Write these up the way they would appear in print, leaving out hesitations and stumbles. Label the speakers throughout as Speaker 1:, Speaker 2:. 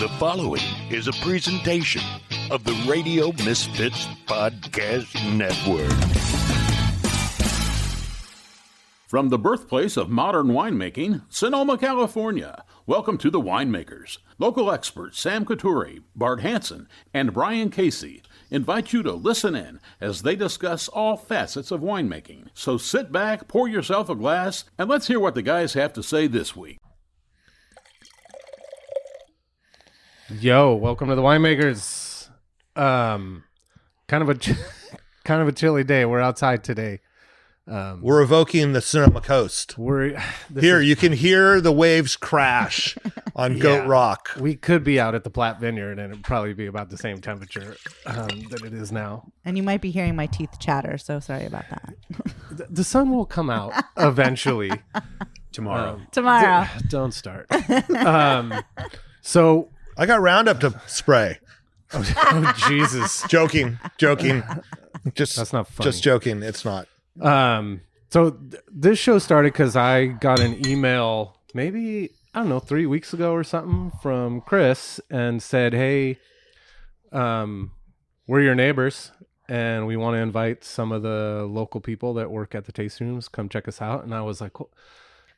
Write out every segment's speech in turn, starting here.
Speaker 1: The following is a presentation of the Radio Misfits Podcast Network.
Speaker 2: From the birthplace of modern winemaking, Sonoma, California, welcome to the Winemakers. Local experts Sam Couturi, Bart Hansen, and Brian Casey invite you to listen in as they discuss all facets of winemaking. So sit back, pour yourself a glass, and let's hear what the guys have to say this week.
Speaker 3: Yo, welcome to the Winemakers. Kind of a chilly day. We're outside today.
Speaker 4: We're evoking the Sonoma coast. You can hear the waves crash on Goat Rock.
Speaker 3: We could be out at the Platt Vineyard, and it'd probably be about the same temperature that it is now.
Speaker 5: And you might be hearing my teeth chatter, so sorry about that.
Speaker 3: The sun will come out eventually.
Speaker 4: Tomorrow.
Speaker 3: Don't start. So
Speaker 4: I got Roundup to spray.
Speaker 3: Oh, Jesus.
Speaker 4: Joking. That's
Speaker 3: not funny.
Speaker 4: Just joking. It's not.
Speaker 3: So this show started because I got an email maybe, 3 weeks ago or something from Chris and said, hey, we're your neighbors and we want to invite some of the local people that work at the tasting rooms. Come check us out. And I was like, cool.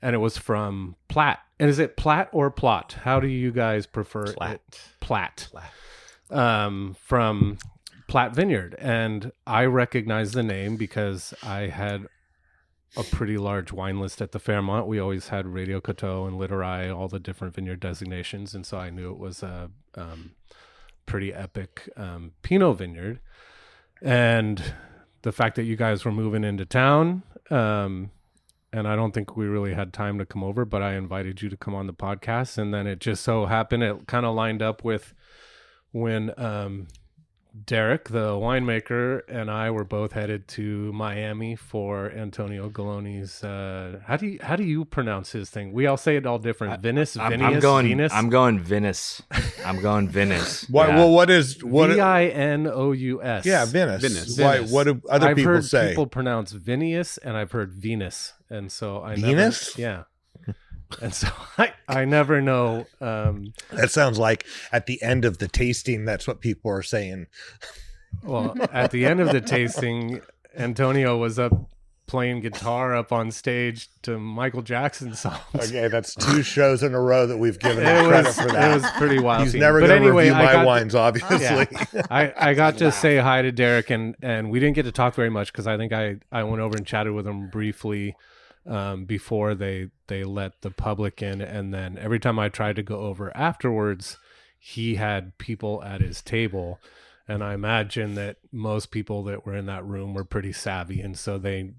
Speaker 3: And it was from Platt. And is it Platt or Plot? How do you guys prefer it? Platt. From Platt Vineyard. And I recognize the name because I had a pretty large wine list at the Fairmont. We always had Radio Coteau and Littorai, all the different vineyard designations. And so I knew it was a pretty epic Pinot vineyard. And the fact that you guys were moving into town, and I don't think we really had time to come over, but I invited you to come on the podcast. And then it just so happened, it kind of lined up with when Derek, the winemaker, and I were both headed to Miami for Antonio Galloni's. How do you pronounce his thing? We all say it all different. Venus.
Speaker 6: I'm going Venice.
Speaker 4: Why?
Speaker 6: Yeah.
Speaker 4: Well, what is
Speaker 3: Vinous?
Speaker 4: Yeah, Venice. Why? What do other
Speaker 3: I've
Speaker 4: people
Speaker 3: heard
Speaker 4: say?
Speaker 3: People pronounce Vinius, and I've heard Venus, and so I
Speaker 4: Venus.
Speaker 3: Yeah. And so I never know.
Speaker 4: That sounds like at the end of the tasting, that's what people are saying.
Speaker 3: Well, at the end of the tasting, Antonio was up playing guitar up on stage to Michael Jackson songs.
Speaker 4: Okay, that's 2 shows in a row that we've given him credit for that.
Speaker 3: It was pretty wild.
Speaker 4: He's never going to review my wines, obviously.
Speaker 3: Yeah, I got to say hi to Derek, and we didn't get to talk very much because I think I went over and chatted with him briefly before they let the public in, and then every time I tried to go over afterwards, he had people at his table, and I imagine that most people that were in that room were pretty savvy, and so they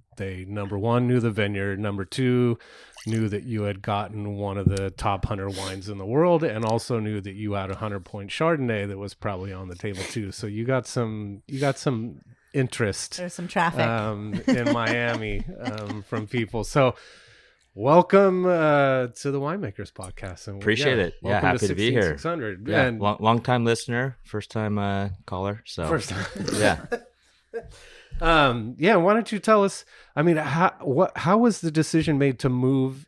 Speaker 3: number one knew the vineyard, number two knew that you had gotten one of the top 100 wines in the world, and also knew that you had a 100-point Chardonnay that was probably on the table too. So you got some interest.
Speaker 5: There's some traffic
Speaker 3: in Miami from people. So welcome to the Winemakers podcast. And
Speaker 6: appreciate it. Yeah, happy to be here.
Speaker 3: 600.
Speaker 6: Yeah,
Speaker 3: and
Speaker 6: long time listener, first time caller. So
Speaker 3: first time.
Speaker 6: Yeah.
Speaker 3: Why don't you tell us? I mean, how was the decision made to move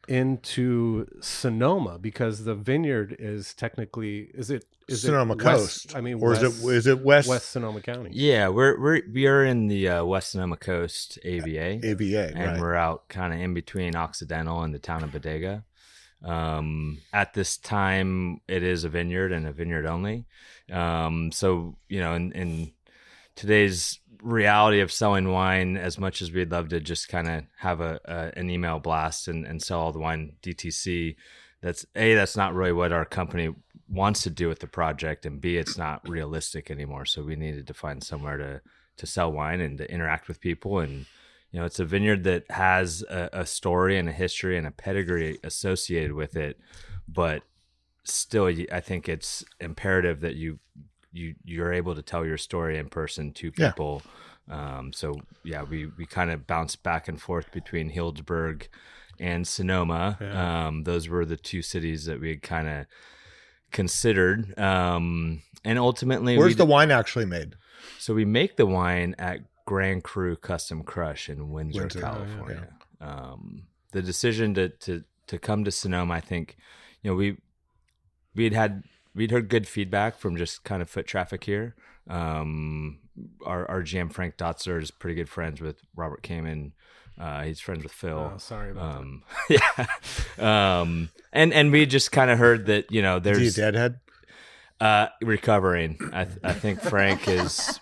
Speaker 3: into Sonoma? Because the vineyard is technically is it
Speaker 4: Sonoma
Speaker 3: west,
Speaker 4: coast?
Speaker 3: I mean,
Speaker 4: or
Speaker 3: west,
Speaker 4: is it west
Speaker 3: Sonoma County?
Speaker 6: Yeah, we are in the West Sonoma Coast AVA,
Speaker 4: and
Speaker 6: right. We're out kind of in between Occidental and the town of Bodega. At this time, it is a vineyard and a vineyard only. So in today's reality of selling wine, as much as we'd love to just kind of have an email blast and sell all the wine DTC, that's not really what our company wants to do with the project, and B, it's not realistic anymore. So we needed to find somewhere to sell wine and to interact with people. And it's a vineyard that has a story and a history and a pedigree associated with it, but still I think it's imperative that you're able to tell your story in person to people. We kind of bounced back and forth between Healdsburg and Sonoma. Those were the 2 cities that we had kind of considered. And ultimately,
Speaker 4: where's the wine actually made?
Speaker 6: So we make the wine at Grand Cru Custom Crush in Windsor, California. The decision to come to Sonoma, I think, we had we'd heard good feedback from just kind of foot traffic here. Our GM Frank Dotzer is pretty good friends with Robert Kamen. He's friends with Phil.
Speaker 3: Oh, sorry about
Speaker 6: that. Yeah. And we just kind of heard that, there's...
Speaker 4: Is he a deadhead?
Speaker 6: Recovering. I think Frank's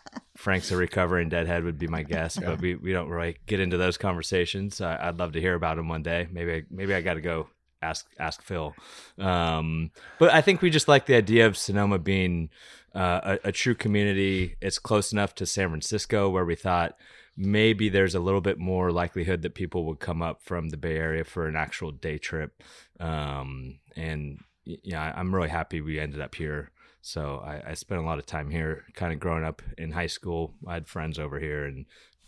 Speaker 6: a recovering deadhead would be my guess, but we don't really get into those conversations. I'd love to hear about him one day. Maybe I got to go ask Phil. But I think we just like the idea of Sonoma being a true community. It's close enough to San Francisco where we thought maybe there's a little bit more likelihood that people would come up from the Bay Area for an actual day trip. And I'm really happy we ended up here. So I spent a lot of time here kind of growing up in high school. I had friends over here, and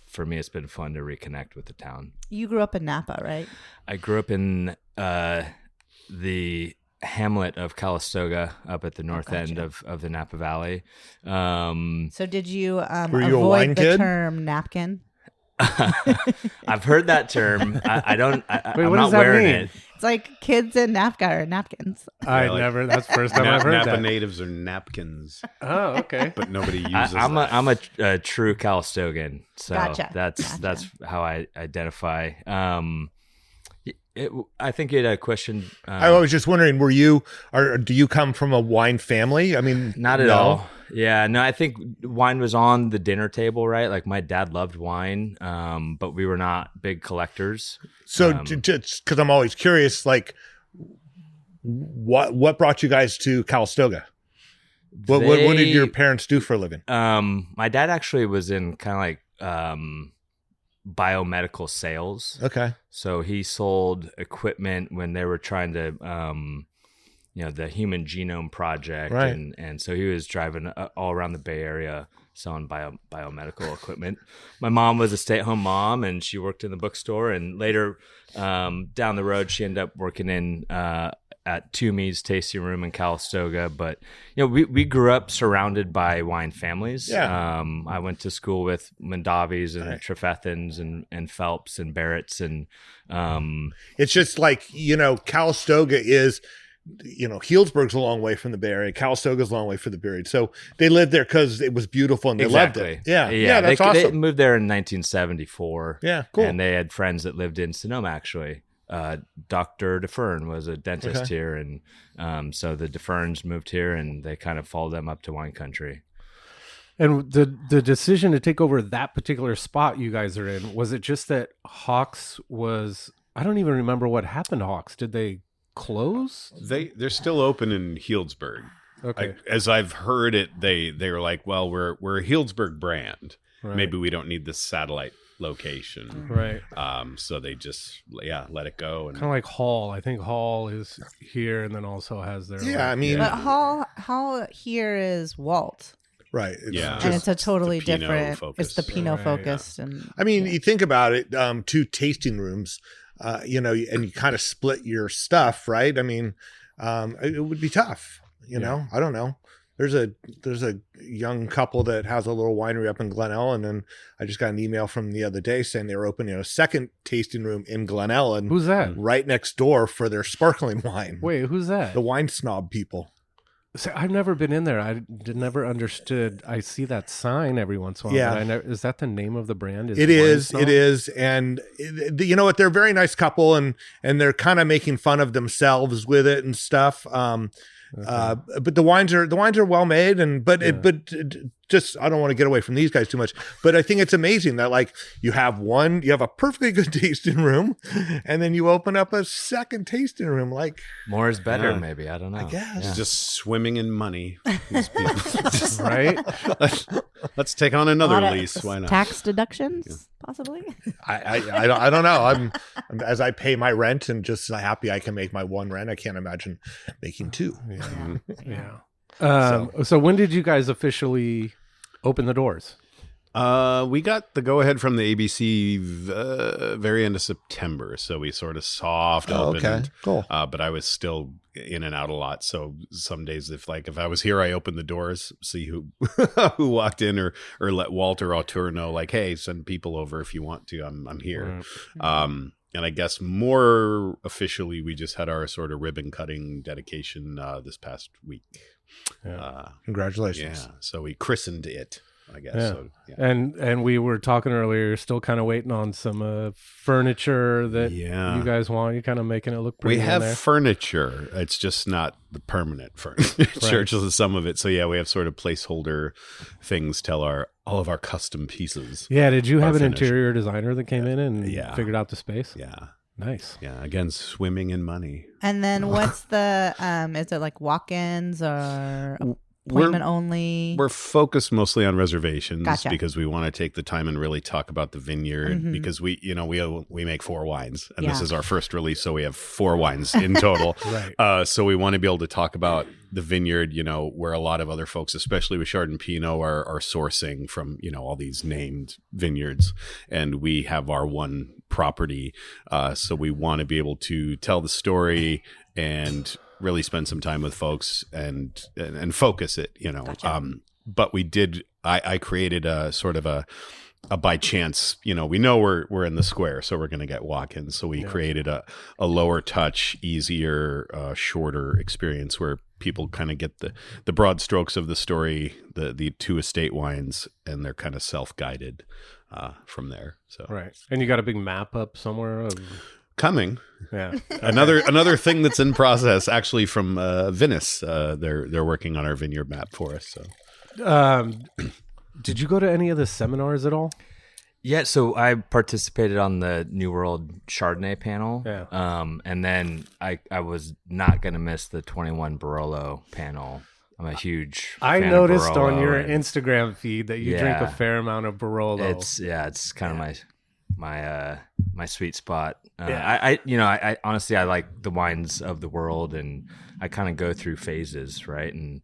Speaker 6: for me, it's been fun to reconnect with the town.
Speaker 5: You grew up in Napa, right?
Speaker 6: I grew up in the hamlet of Calistoga up at the north end of the Napa Valley.
Speaker 5: So did you
Speaker 4: were you
Speaker 5: avoid the
Speaker 4: kid?
Speaker 5: Term napkin?
Speaker 6: I've heard that term. I'm not
Speaker 3: does that
Speaker 6: wearing
Speaker 3: mean?
Speaker 6: it.
Speaker 5: It's like kids in napkins.
Speaker 3: That's the first time I've heard
Speaker 7: Napa
Speaker 3: that.
Speaker 7: natives are napkins.
Speaker 3: Oh, okay.
Speaker 7: But nobody uses
Speaker 6: I'm
Speaker 7: that.
Speaker 6: a true Calistogan, so
Speaker 5: Gotcha.
Speaker 6: that's how I identify. I think you had a question.
Speaker 4: I was just wondering, do you come from a wine family? I mean,
Speaker 6: Not at all. Yeah, no, I think wine was on the dinner table, right? Like my dad loved wine, but we were not big collectors.
Speaker 4: So just because I'm always curious, like what brought you guys to Calistoga? What did your parents do for a living?
Speaker 6: My dad actually was in kind of like biomedical sales.
Speaker 4: Okay.
Speaker 6: So he sold equipment when they were trying to, the Human Genome Project.
Speaker 4: Right.
Speaker 6: And so he was driving all around the Bay Area selling biomedical equipment. My mom was a stay-at-home mom, and she worked in the bookstore. And later down the road, she ended up working in at Toomey's Tasting Room in Calistoga. But, we grew up surrounded by wine families.
Speaker 4: Yeah.
Speaker 6: I went to school with Mondavis and
Speaker 4: Right.
Speaker 6: Trefethens and Phelps and Barretts. And
Speaker 4: It's just like, Calistoga is, Healdsburg's a long way from the Bay Area. Calistoga's a long way from the Bay Area. So they lived there because it was beautiful and they loved it. Yeah, that's awesome.
Speaker 6: They moved there in 1974.
Speaker 4: Yeah, cool.
Speaker 6: And they had friends that lived in Sonoma, actually. Dr. DeFern was a dentist
Speaker 4: Okay.
Speaker 6: here. And so the DeFerns moved here, and they kind of followed them up to wine country.
Speaker 3: And the decision to take over that particular spot you guys are in, was it just that Hawks was, I don't even remember what happened to Hawks. Did they close?
Speaker 7: They're still open in Healdsburg.
Speaker 3: Okay.
Speaker 7: As I've heard it, they were like, well, we're a Healdsburg brand.
Speaker 3: Right.
Speaker 7: Maybe we don't need this satellite location.
Speaker 3: Right.
Speaker 7: So they just let it go. And
Speaker 3: Kind of like Hall. I think Hall is here and then also has their...
Speaker 4: Yeah, I mean,
Speaker 5: But Hall here is Walt.
Speaker 4: right.
Speaker 5: And it's a totally
Speaker 7: Pinot
Speaker 5: different.
Speaker 7: focused.
Speaker 5: It's the Pinot
Speaker 3: Right,
Speaker 5: focused, and
Speaker 4: I mean, you think about it, 2 tasting rooms, and you kind of split your stuff, right? I mean, it would be tough, know? I don't know. There's a young couple that has a little winery up in Glen Ellen, and I just got an email from the other day saying they were opening a second tasting room in Glen Ellen.
Speaker 3: Who's that?
Speaker 4: Right next door for their sparkling wine.
Speaker 3: Wait, who's that?
Speaker 4: The wine snob people.
Speaker 3: See, I've never been in there. I never understood. I see that sign every once in a while.
Speaker 4: Yeah.
Speaker 3: But I never, is that the name of the brand?
Speaker 4: It is. And you know what? They're a very nice couple, and they're kind of making fun of themselves with it and stuff. But the wines are well made, but just, I don't want to get away from these guys too much, but I think it's amazing that like you have a perfectly good tasting room, and then you open up a second tasting room. Like
Speaker 6: More is better,
Speaker 7: Yeah.
Speaker 6: maybe. I don't know.
Speaker 4: I guess.
Speaker 6: Yeah.
Speaker 7: just swimming in money. These people. Just-
Speaker 3: right?
Speaker 7: let's take on another
Speaker 5: a lot of
Speaker 7: lease. Why not?
Speaker 5: tax deductions, possibly.
Speaker 4: I don't know. I'm as I pay my rent and just happy I can make my one rent. I can't imagine making 2.
Speaker 3: Yeah. So when did you guys officially open the doors?
Speaker 7: We got the go ahead from the ABC very end of September, so we sort of soft opened.
Speaker 4: Okay, cool.
Speaker 7: But I was still in and out a lot, so some days if I was here, I opened the doors, see who who walked in, or let Walter Auteur know, like, hey, send people over if you want to. I'm here.
Speaker 3: Right.
Speaker 7: I guess more officially, we just had our sort of ribbon cutting dedication this past week.
Speaker 4: Congratulations.
Speaker 7: Yeah. So we christened it, I guess.
Speaker 3: Yeah.
Speaker 7: So, yeah.
Speaker 3: And we were talking earlier, still kind of waiting on some furniture that you guys want. You're kind of making it look pretty.
Speaker 7: We have
Speaker 3: there.
Speaker 7: furniture. It's just not the permanent furniture,
Speaker 3: Right.
Speaker 7: just some of it. So yeah, we have sort of placeholder things, all of our custom pieces.
Speaker 3: Yeah. Did you have an
Speaker 7: finished.
Speaker 3: interior designer that came in and
Speaker 7: Yeah.
Speaker 3: figured out the space?
Speaker 7: Yeah.
Speaker 3: Nice.
Speaker 7: Yeah. Again, swimming in money.
Speaker 5: And then what's the is it like walk-ins or appointment only?
Speaker 7: We're focused mostly on reservations
Speaker 5: Gotcha.
Speaker 7: because we want to take the time and really talk about the vineyard because we make 4 wines and this
Speaker 5: Yeah.
Speaker 7: is our first release. So we have 4 wines in total.
Speaker 3: Right.
Speaker 7: So we want to be able to talk about the vineyard, where a lot of other folks, especially with Chardonnay and Pinot, are sourcing from, all these named vineyards. And we have our one property. So we want to be able to tell the story and really spend some time with folks and focus it,
Speaker 5: Gotcha.
Speaker 7: but we did, I created a sort of a by chance, we know we're in the square, so we're going to get walk-ins. So we created a lower touch, easier, shorter experience where people kind of get the broad strokes of the story, the 2 estate wines, and they're kind of self-guided from there. So
Speaker 3: Right. And you got a big map up somewhere of
Speaker 7: coming.
Speaker 3: Yeah.
Speaker 7: Another thing that's in process, actually, from Venice. They're working on our vineyard map for us. So,
Speaker 3: Did you go to any of the seminars at all?
Speaker 6: Yeah, so I participated on the New World Chardonnay panel.
Speaker 3: Yeah.
Speaker 6: And then I was not going to miss the 21 Barolo panel. I'm a huge
Speaker 3: I
Speaker 6: fan
Speaker 3: noticed
Speaker 6: of Barolo,
Speaker 3: on your
Speaker 6: and
Speaker 3: Instagram feed that you drink a
Speaker 6: Yeah.
Speaker 3: fair amount of Barolo.
Speaker 6: it's kind of my sweet spot.
Speaker 3: Yeah.
Speaker 6: I honestly, I like the wines of the world, and I kind of go through phases, right? And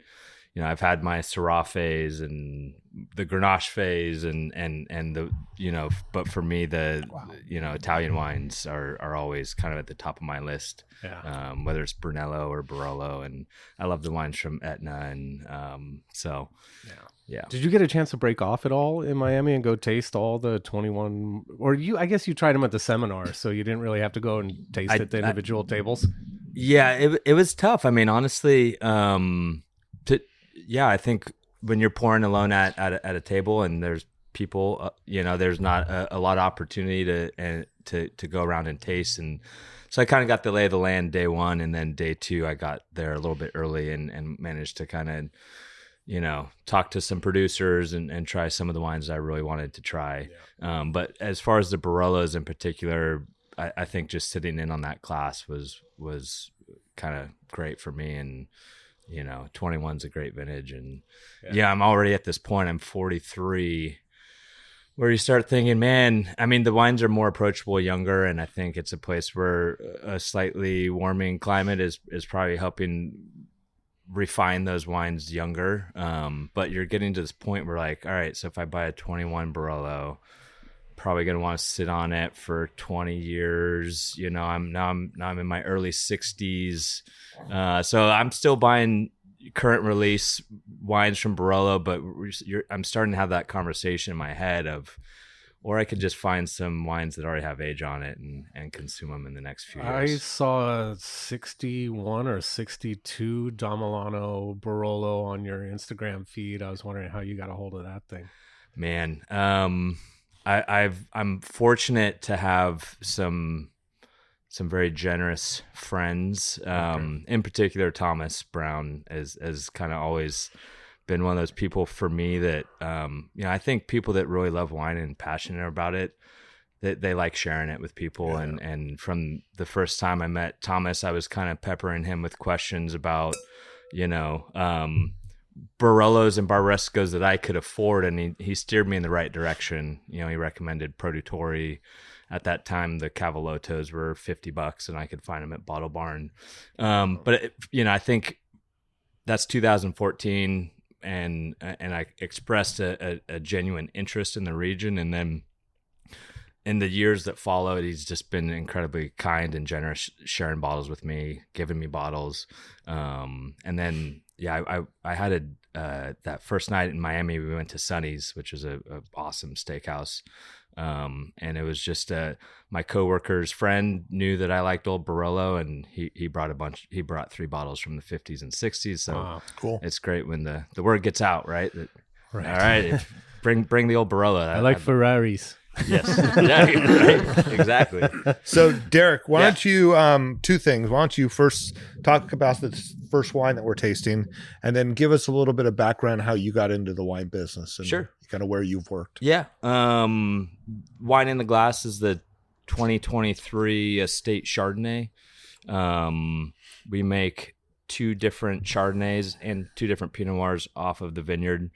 Speaker 6: I've had my Syrah phase and the Grenache phase, and the but for me the Italian wines are always kind of at the top of my list.
Speaker 3: Yeah.
Speaker 6: Whether it's Brunello or Barolo, and I love the wines from Etna, and so yeah.
Speaker 3: Did you get a chance to break off at all in Miami and go taste all the 21? Or I guess you tried them at the seminar, so you didn't really have to go and taste at the individual tables.
Speaker 6: Yeah, it was tough. I mean, honestly, I think when you're pouring alone at a table and there's people, there's not a lot of opportunity to go around and taste. And so I kind of got the lay of the land day 1, and then day 2, I got there a little bit early and managed to kind of, talk to some producers and try some of the wines I really wanted to try. Yeah. But as far as the Barolos in particular, I think just sitting in on that class was kind of great for me. And 21's a great vintage, and I'm already at this point, I'm 43, where you start thinking, man, I mean, the wines are more approachable younger, and I think it's a place where a slightly warming climate is probably helping refine those wines younger. But you're getting to this point where, like, all right, so if I buy a 21 Barolo, probably going to want to sit on it for 20 years. I'm in my early 60s. So I'm still buying current release wines from Barolo, but I'm starting to have that conversation in my head or I could just find some wines that already have age on it and consume them in the next few
Speaker 3: I
Speaker 6: years.
Speaker 3: saw a 61 or 62 Damilano Barolo on your Instagram feed. I was wondering how you got a hold of that thing.
Speaker 6: Man, I'm fortunate to have some very generous friends. In particular, Thomas Brown has kind of always been one of those people for me that I think people that really love wine and passionate about it, that they like sharing it with people. Yeah. And from the first time I met Thomas, I was kind of peppering him with questions about Barolos and Barbarescos that I could afford, and he steered me in the right direction. He recommended Produttori. At that time, the Cavalotos were $50, and I could find them at Bottle Barn. But I think that's 2014, and I expressed a genuine interest in the region, and then in the years that followed, he's just been incredibly kind and generous, sharing bottles with me, giving me bottles. And then I had that first night in Miami, we went to Sonny's, which was a awesome steakhouse. And it was just my coworker's friend knew that I liked Old Barolo, and he brought 3 bottles from the 50s and 60s. So
Speaker 4: cool.
Speaker 6: It's great when the word gets out, right?
Speaker 3: Right.
Speaker 6: All right, bring the Old Barolo.
Speaker 3: I like Ferraris.
Speaker 6: Yes, yeah, right, exactly.
Speaker 4: So, Derek, why don't you 2 things? Why don't you first talk about this first wine that we're tasting, and then give us a little bit of background how you got into the wine business and
Speaker 6: Sure.
Speaker 4: kind of where you've worked.
Speaker 6: Yeah. Wine in the Glass is the 2023 Estate Chardonnay. We make 2 different Chardonnays and 2 different Pinot Noirs off of the vineyard.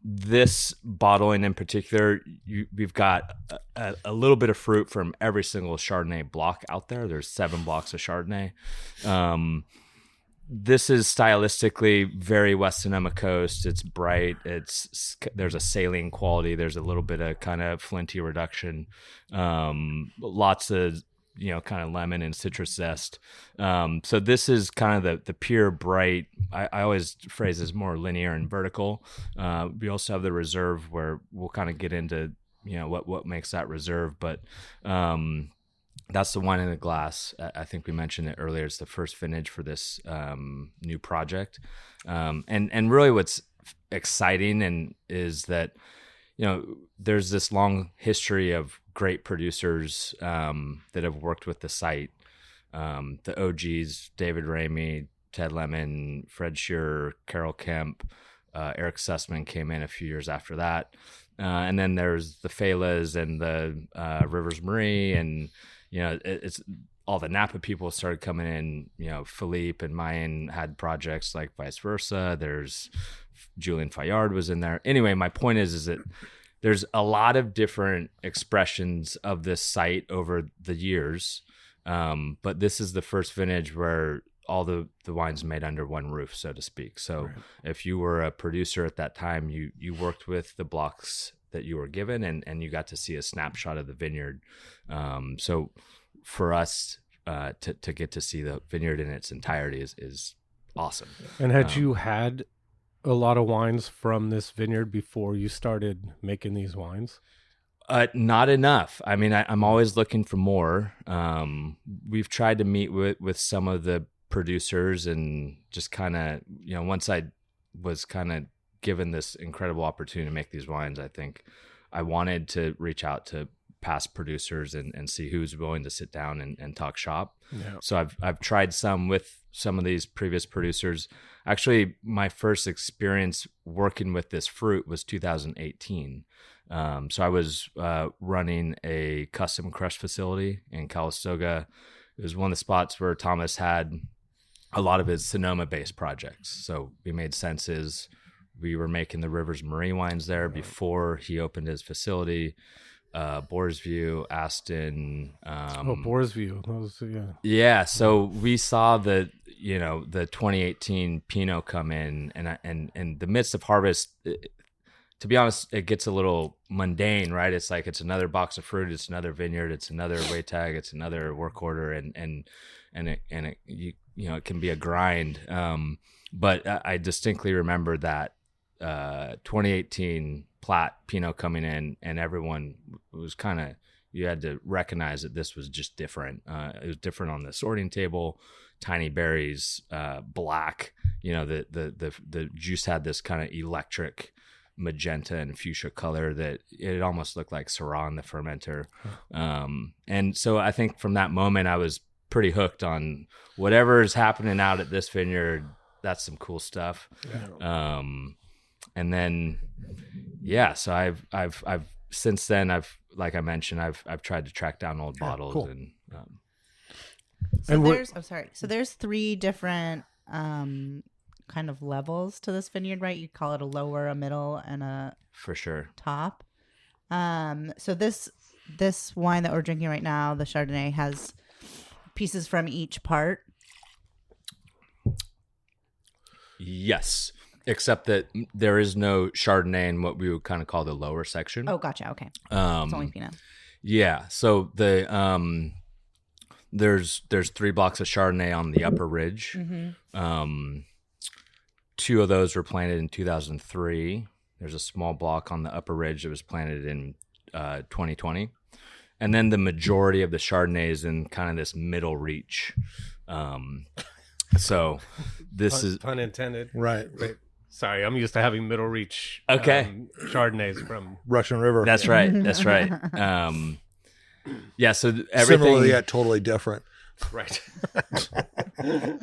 Speaker 6: This bottling in particular, we've got a little bit of fruit from every single Chardonnay block out there. There's 7 blocks of Chardonnay. This is stylistically very West Sonoma Coast. It's bright. There's a saline quality. There's a little bit of kind of flinty reduction. Lots of kind of lemon and citrus zest. So this is kind of the pure bright. I always phrase as more linear and vertical. We also have the reserve where we'll kind of get into what makes that reserve, but that's the Wine in the Glass. I think we mentioned it earlier. It's the first vintage for this new project, and really what's exciting is that there's this long history of great producers that have worked with the site. The OGs, David Ramey, Ted Lemon, Fred Scherrer, Carroll Kemp, Eric Sussman came in a few years after that. And then there's the Felas and the Rivers Marie, and it's all the Napa people started coming in. Philippe and Mayan had projects like Vice Versa. There's Julian Fayard was in there. Anyway, my point is that there's a lot of different expressions of this site over the years, but this is the first vintage where all the wine's made under one roof, so to speak. So if you were a producer at that time, you worked with the blocks that you were given, and you got to see a snapshot of the vineyard. So for us to get to see the vineyard in its entirety is awesome.
Speaker 3: And had you had a lot of wines from this vineyard before you started making these wines?
Speaker 6: Not enough. I mean, I'm always looking for more. We've tried to meet with some of the producers, and just kind of, once I was kind of given this incredible opportunity to make these wines, I think I wanted to reach out to past producers and see who's willing to sit down and talk shop. Yeah. So I've tried some with some of these previous producers. Actually, my first experience working with this fruit was 2018. So I was running a custom crush facility in Calistoga. It was one of the spots where Thomas had a lot of his Sonoma-based projects. So we made senses. We were making the Rivers Marie wines there before he opened his facility. Boersview, Aston.
Speaker 3: Boersview.
Speaker 6: Yeah. So we saw the 2018 Pinot come in, and in the midst of harvest, to be honest, it gets a little mundane, right? It's like it's another box of fruit, it's another vineyard, it's another weight tag, it's another work order, and it can be a grind. But I distinctly remember that 2018 Platt Pinot coming in, and everyone was kind of, you had to recognize that this was just different. It was different on the sorting table, tiny berries, black. The juice had this kind of electric magenta and fuchsia color that it almost looked like Syrah in the fermenter. And so I think from that moment I was pretty hooked on whatever is happening out at this vineyard. That's some cool stuff. Yeah. And then, so I've since then, like I mentioned, I've tried to track down old bottles. Cool.
Speaker 5: So there's 3 different kind of levels to this vineyard, right? You call it a lower, a middle, and a
Speaker 6: for sure
Speaker 5: top. So this wine that we're drinking right now, the Chardonnay, has pieces from each part.
Speaker 6: Yes, except that there is no Chardonnay in what we would kind of call the lower section.
Speaker 5: Oh, gotcha. Okay, it's only Pinot.
Speaker 6: Yeah. So the there's 3 blocks of Chardonnay on the upper ridge. 2 of those were planted in 2003. There's a small block on the upper ridge that was planted in 2020. And then the majority of the Chardonnay is in kind of this middle reach. So this is
Speaker 3: pun intended.
Speaker 4: Right.
Speaker 3: Wait, sorry, I'm used to having middle reach. Chardonnays from
Speaker 4: Russian River.
Speaker 6: That's right. That's right. Yeah. So everything.
Speaker 4: Similarly, yet totally different.
Speaker 3: right. I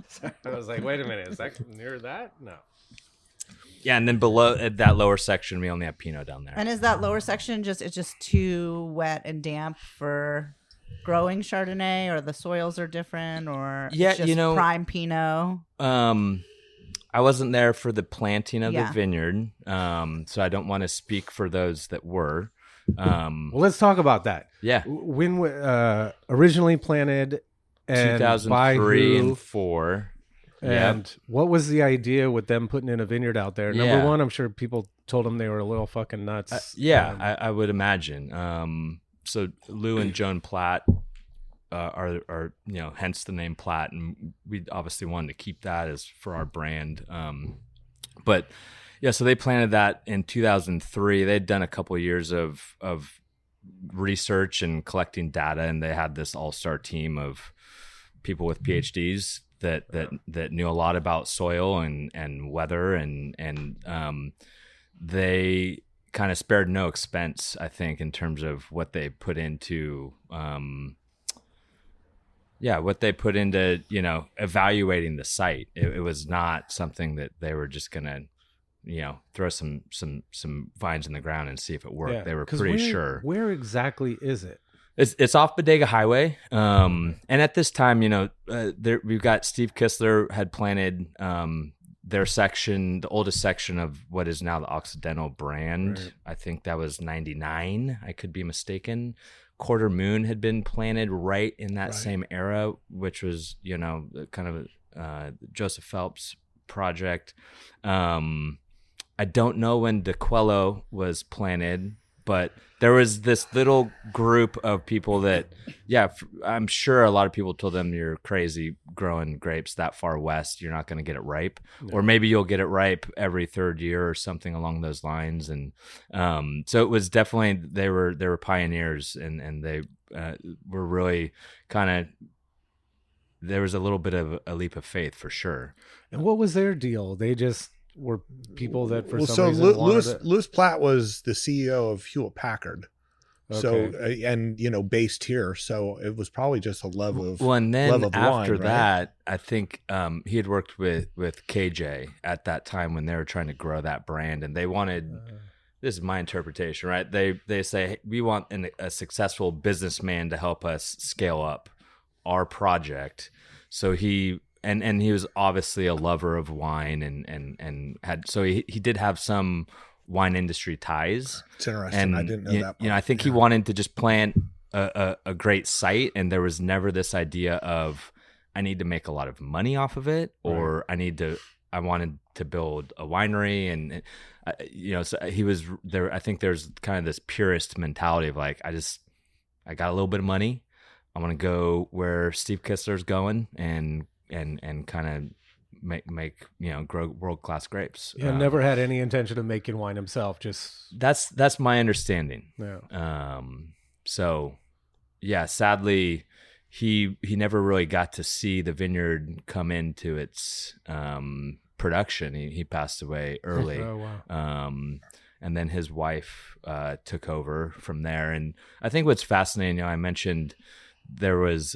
Speaker 3: was like, wait a minute, is that near that? No.
Speaker 6: Yeah, and then below at that lower section, we only have Pinot down there.
Speaker 5: And is that lower section it's just too wet and damp for growing Chardonnay, or the soils are different, or
Speaker 6: Yeah,
Speaker 5: it's just
Speaker 6: you know,
Speaker 5: prime Pinot?
Speaker 6: I wasn't there for the planting of
Speaker 5: Yeah.
Speaker 6: the vineyard, so I don't want to speak for those that were.
Speaker 3: Well, let's talk about that.
Speaker 6: Yeah,
Speaker 3: When originally planted, and by
Speaker 6: 2003
Speaker 3: who,
Speaker 6: and 4.
Speaker 3: and what was the idea with them putting in a vineyard out there? Number
Speaker 6: Yeah.
Speaker 3: one, I'm sure people told them they were a little fucking nuts.
Speaker 6: I would imagine. So Lou and Joan Platt are hence the name Platt, and we obviously wanted to keep that as for our brand. But yeah, so they planted that in 2003. They'd done a couple of years of research and collecting data, and they had this all-star team of people with PhDs that knew a lot about soil and weather, and they kind of spared no expense, I think, in terms of what they put into evaluating the site. It was not something that they were just gonna throw some vines in the ground and see if it worked.
Speaker 3: Yeah,
Speaker 6: They were
Speaker 3: 'cause
Speaker 6: pretty sure.
Speaker 3: Where exactly is it?
Speaker 6: It's off Bodega Highway, and at this time, we've got Steve Kistler had planted their section, the oldest section of what is now the Occidental brand.
Speaker 3: Right.
Speaker 6: I think that was 99. I could be mistaken. Quarter Moon had been planted right in that same era, which was kind of Joseph Phelps project. I don't know when De Quello was planted, but there was this little group of people that, I'm sure a lot of people told them, you're crazy growing grapes that far west. You're not going to get it ripe, or maybe you'll get it ripe every third year or something along those lines. And so it was definitely, they were pioneers, and they were really kind of, there was a little bit of a leap of faith for sure.
Speaker 3: And what was their deal? They just were people that for some reason
Speaker 4: Louis Platt was the CEO of Hewlett Packard.
Speaker 3: Okay.
Speaker 4: So and based here, so it was probably just a love of
Speaker 6: and then
Speaker 4: love of
Speaker 6: after
Speaker 4: wine,
Speaker 6: that, I think he had worked with KJ at that time when they were trying to grow that brand, and they wanted. This is my interpretation, right? They say, hey, we want a successful businessman to help us scale up our project. So he was obviously a lover of wine, and had, so he did have some wine industry ties.
Speaker 4: It's interesting.
Speaker 6: And
Speaker 4: I didn't know that part.
Speaker 6: I think he wanted to just plant a great site, and there was never this idea of, I need to make a lot of money off of it, or I wanted to build a winery, and so he was there. I think there's kind of this purist mentality of like, I got a little bit of money, I want to go where Steve Kistler's going, and kind of make grow world-class grapes.
Speaker 3: Never had any intention of making wine himself. Just
Speaker 6: that's my understanding.
Speaker 3: Yeah.
Speaker 6: So yeah, sadly he never really got to see the vineyard come into its production. He passed away early.
Speaker 3: Oh, wow.
Speaker 6: And then his wife took over from there. And I think what's fascinating, I mentioned there was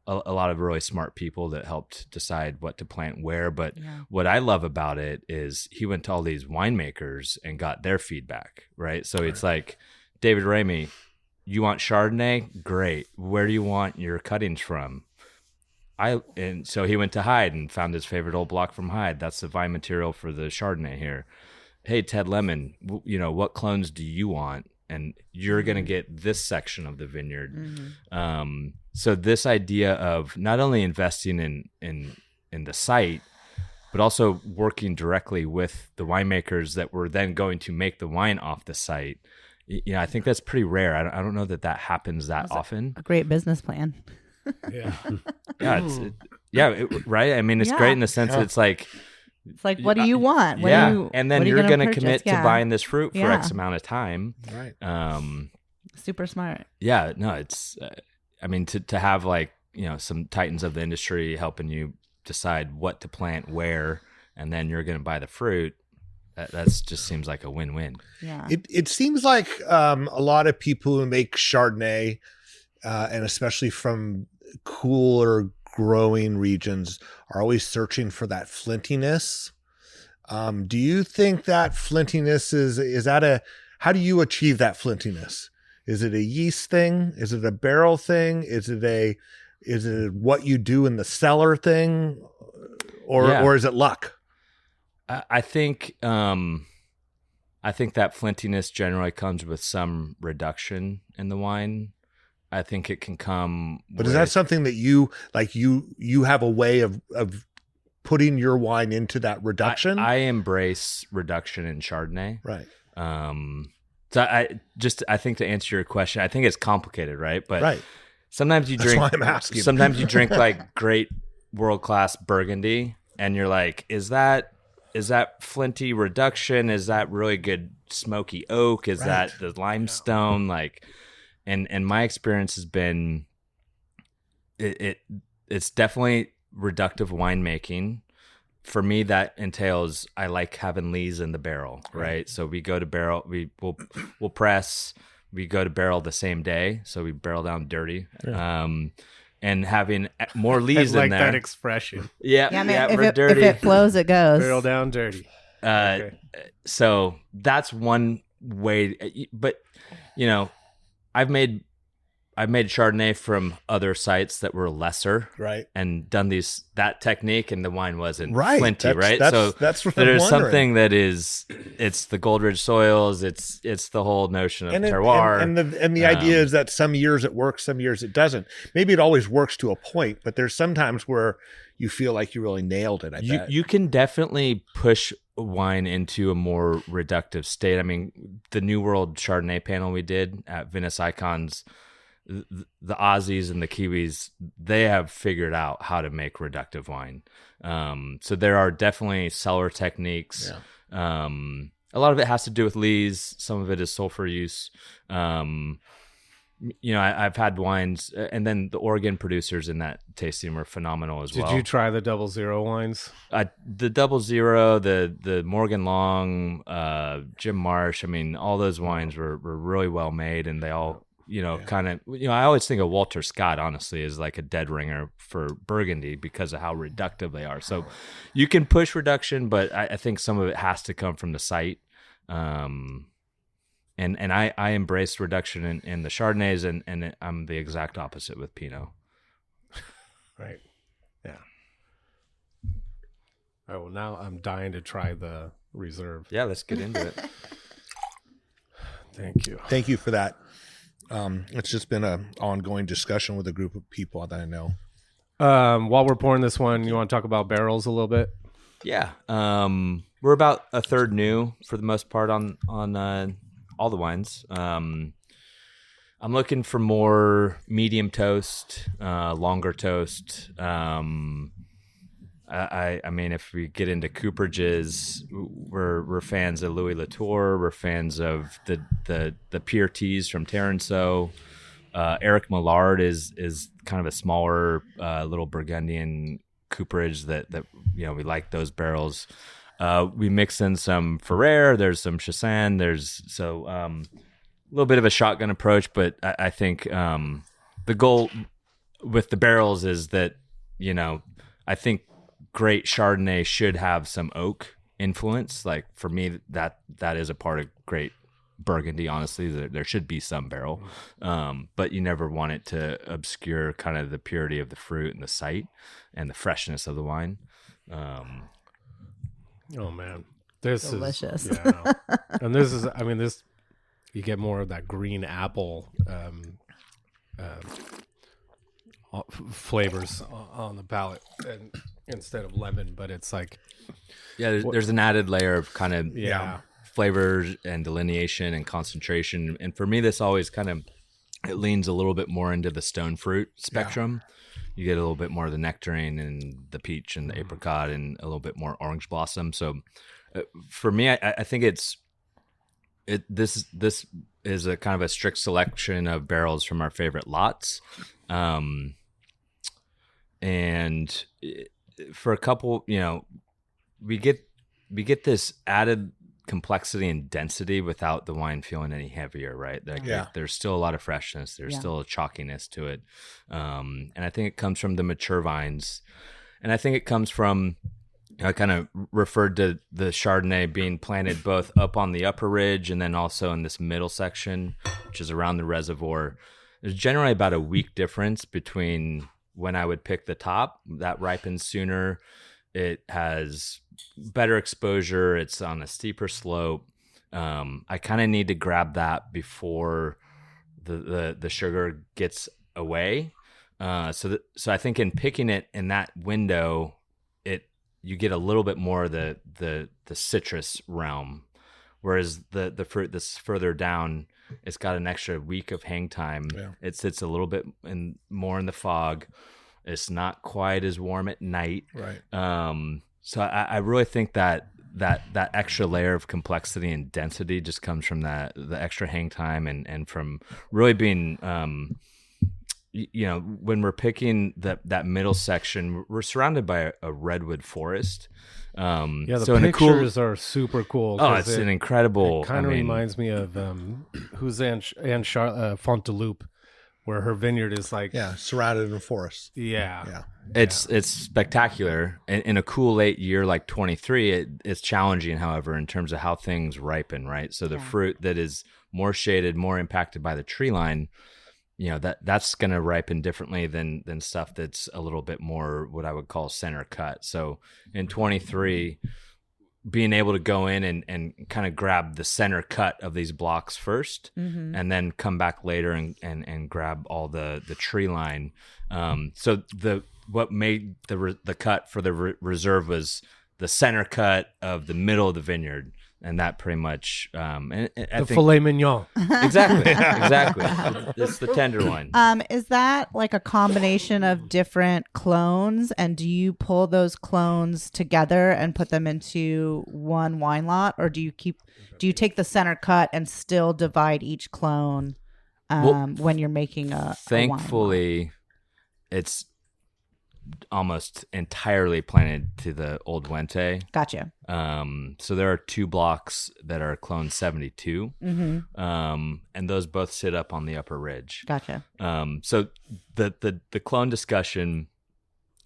Speaker 6: a lot of really smart people that helped decide what to plant where. But what I love about it is he went to all these winemakers and got their feedback, right? So it's like, David Ramey, you want Chardonnay? Great. Where do you want your cuttings from? And so he went to Hyde and found his favorite old block from Hyde. That's the vine material for the Chardonnay here. Hey, Ted Lemon, what clones do you want? And you're going to get this section of the vineyard. Mm-hmm. So this idea of not only investing in the site, but also working directly with the winemakers that were then going to make the wine off the site. I think that's pretty rare. I don't know that happens that often.
Speaker 5: A great business plan.
Speaker 6: Right. I mean, it's great in the sense that it's like
Speaker 5: what do you want?
Speaker 6: And then you're going to commit to buying this fruit for X amount of time.
Speaker 4: Right.
Speaker 5: Super smart.
Speaker 6: Yeah. No, it's. I mean, to have like some titans of the industry helping you decide what to plant where, and then you're going to buy the fruit. That's just seems like a win-win.
Speaker 5: Yeah.
Speaker 4: It seems like a lot of people who make Chardonnay, and especially from cooler growing regions, are always searching for that flintiness. Do you think that flintiness is that how do you achieve that flintiness? Is it a yeast thing? Is it a barrel thing? Is it what you do in the cellar thing? Or is it luck?
Speaker 6: I think that flintiness generally comes with some reduction in the wine. I think it can come.
Speaker 4: But is that something that you have a way of putting your wine into that reduction?
Speaker 6: I embrace reduction in Chardonnay.
Speaker 4: Right.
Speaker 6: So I think to answer your question, I think it's complicated, right? But
Speaker 4: right.
Speaker 6: Sometimes you drink.
Speaker 4: That's why I'm asking.
Speaker 6: Sometimes you drink like great world-class Burgundy, and you're like, is that flinty reduction? Is that really good smoky oak? Is that the limestone? Like, and my experience has been, it's definitely reductive winemaking. For me, that entails I like having lees in the barrel, right? So we go to barrel, we'll press, we go to barrel the same day, so we barrel down dirty. Yeah. And having more leaves in there.
Speaker 3: I like that expression.
Speaker 6: Yeah,
Speaker 5: if it flows, it goes.
Speaker 3: Barrel down dirty.
Speaker 6: Okay. So that's one way. But I've made Chardonnay from other sites that were lesser,
Speaker 4: right,
Speaker 6: and done that technique, and the wine wasn't flinty, right?
Speaker 4: That's what
Speaker 6: there's something that it's the Goldridge soils, it's the whole notion of terroir,
Speaker 4: and the idea is that some years it works, some years it doesn't. Maybe it always works to a point, but there's sometimes where you feel like you really nailed it.
Speaker 6: You can definitely push wine into a more reductive state. I mean, the New World Chardonnay panel we did at Venice Icons, the Aussies and the Kiwis, they have figured out how to make reductive wine. So there are definitely cellar techniques. Yeah. A lot of it has to do with lees. Some of it is sulfur use. I've had wines, and then the Oregon producers in that tasting were phenomenal as well.
Speaker 3: Did you try the 00 wines?
Speaker 6: The 00, the Morgan Long, Jim Marsh. I mean, all those wines were really well made, and they all, kind of, I always think of Walter Scott, honestly, as like a dead ringer for Burgundy because of how reductive they are. So you can push reduction, but I think some of it has to come from the site. And I embrace reduction in the Chardonnays, and I'm the exact opposite with Pinot.
Speaker 3: Right. Yeah. All right. Well, now I'm dying to try the Reserve.
Speaker 6: Yeah, let's get into it.
Speaker 3: Thank you.
Speaker 4: Thank you for that. It's just been an ongoing discussion with a group of people that I know.
Speaker 3: While we're pouring this one, you want to talk about barrels a little bit?
Speaker 6: Yeah. We're about a third new for the most part on all the wines. I'm looking for more medium toast, longer toast. I mean, if we get into cooperages, we're fans of Louis Latour. We're fans of the pure teas from Terranceau. Eric Millard is kind of a smaller little Burgundian cooperage that we like those barrels. We mix in some Ferrer. There's some Chassagne. There's a little bit of a shotgun approach, but I think the goal with the barrels is that I think great Chardonnay should have some oak influence. Like for me, that is a part of great Burgundy. Honestly, there should be some barrel, but you never want it to obscure kind of the purity of the fruit and the site and the freshness of the wine.
Speaker 3: Oh man, this
Speaker 5: delicious.
Speaker 3: Is and this is, I mean, this, you get more of that green apple flavors on the palate instead of lemon, but it's like,
Speaker 6: there's an added layer of kind of flavors and delineation and concentration. And for me, this always kind of it leans a little bit more into the stone fruit spectrum. You get a little bit more of the nectarine and the peach and the apricot and a little bit more orange blossom. So for me, I think this is a kind of a strict selection of barrels from our favorite lots. And for a couple, we get this added complexity and density without the wine feeling any heavier, right? There's still a lot of freshness. There's still a chalkiness to it. And I think it comes from the mature vines. And I think it comes from, I kind of referred to the Chardonnay being planted both up on the upper ridge and then also in this middle section, which is around the reservoir. There's generally about a week difference between when I would pick the top. That ripens sooner. It has better exposure. It's on a steeper slope. I kind of need to grab that before the sugar gets away. So I think in picking it in that window, you get a little bit more of the citrus realm, whereas the fruit that's further down, it's got an extra week of hang time. Yeah. It sits a little bit more in the fog. It's not quite as warm at night. Right. So I really think that extra layer of complexity and density just comes from the extra hang time and from really being, when we're picking that middle section, we're surrounded by a redwood forest.
Speaker 3: The pictures are super cool.
Speaker 6: Oh, it's an incredible.
Speaker 3: It kind of reminds me of who's Anne Fontaloupe, where her vineyard is like
Speaker 4: surrounded in forest.
Speaker 3: Yeah.
Speaker 6: It's spectacular. In a cool late year like 23, it's challenging, however, in terms of how things ripen, right? So the fruit that is more shaded, more impacted by the tree line, that's going to ripen differently than stuff that's a little bit more what I would call center cut. So in 23, being able to go in and kind of grab the center cut of these blocks first, and then come back later and grab all the tree line. So what made the cut for the reserve was the center cut of the middle of the vineyard. And that pretty much, I think,
Speaker 3: filet mignon.
Speaker 6: Exactly. It's the tender one.
Speaker 5: Is that like a combination of different clones, and do you pull those clones together and put them into one wine lot, or do you take the center cut and still divide each clone when you're making a
Speaker 6: thankfully,
Speaker 5: wine lot?
Speaker 6: It's almost entirely planted to the old Wente.
Speaker 5: Gotcha.
Speaker 6: So there are 2 blocks that are clone 72, and those both sit up on the upper ridge.
Speaker 5: Gotcha.
Speaker 6: So the clone discussion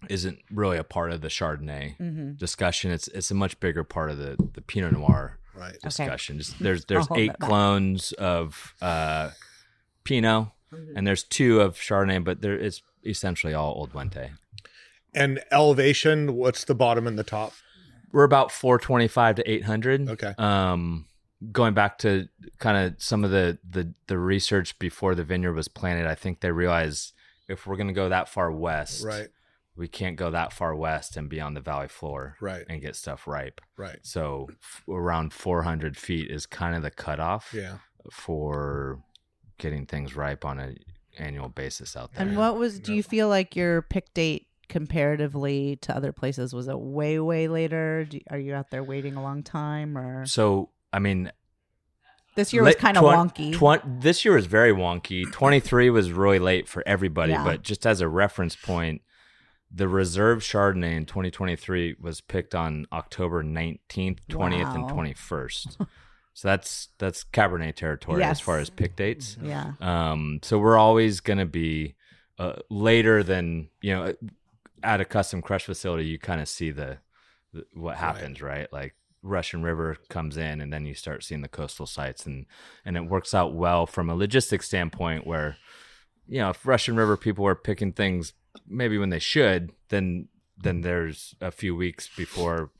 Speaker 6: isn't really a part of the Chardonnay discussion. It's a much bigger part of the Pinot Noir discussion. Okay. There's 8 clones of Pinot, and there's 2 of Chardonnay, but it's essentially all old Wente.
Speaker 4: And elevation, what's the bottom and the top?
Speaker 6: We're about 425 to 800.
Speaker 4: Okay.
Speaker 6: Going back to kind of some of the research before the vineyard was planted, I think they realized if we're going to go that far west, we can't go that far west and be on the valley floor and get stuff ripe. Right. So around 400 feet is kind of the cutoff for getting things ripe on an annual basis out there.
Speaker 5: And do you feel like your pick date comparatively to other places, was it way later? Are you out there waiting a long time, or?
Speaker 6: So I mean,
Speaker 5: this year was kind of wonky.
Speaker 6: This year was very wonky. 23 was really late for everybody, but just as a reference point, the reserve Chardonnay in 2023 was picked on October 19th, 20th, and 21st. So that's Cabernet territory as far as pick dates. So we're always going to be later than at a custom crush facility. You kind of see what happens, right? Like Russian River comes in, and then you start seeing the coastal sites, and it works out well from a logistics standpoint. Where if Russian River people were picking things maybe when they should, then there's a few weeks before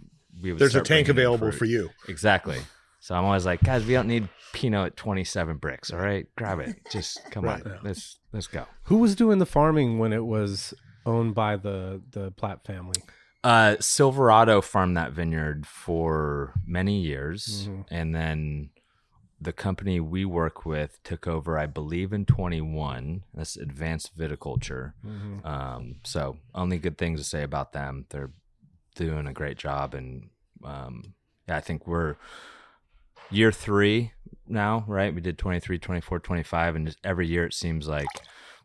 Speaker 6: we would.
Speaker 4: There's a tank available for you.
Speaker 6: Exactly. So I'm always like, guys, we don't need Pinot at 27 bricks. All right, grab it. Just come on, let's go.
Speaker 3: Who was doing the farming when it was owned by the Platt family?
Speaker 6: Silverado farmed that vineyard for many years, and then the company we work with took over, I believe, in 21. That's Advanced Viticulture. So only good things to say about them. They're doing a great job, and I think we're year 3 now, right? We did 23, 24, 25, and just every year it seems like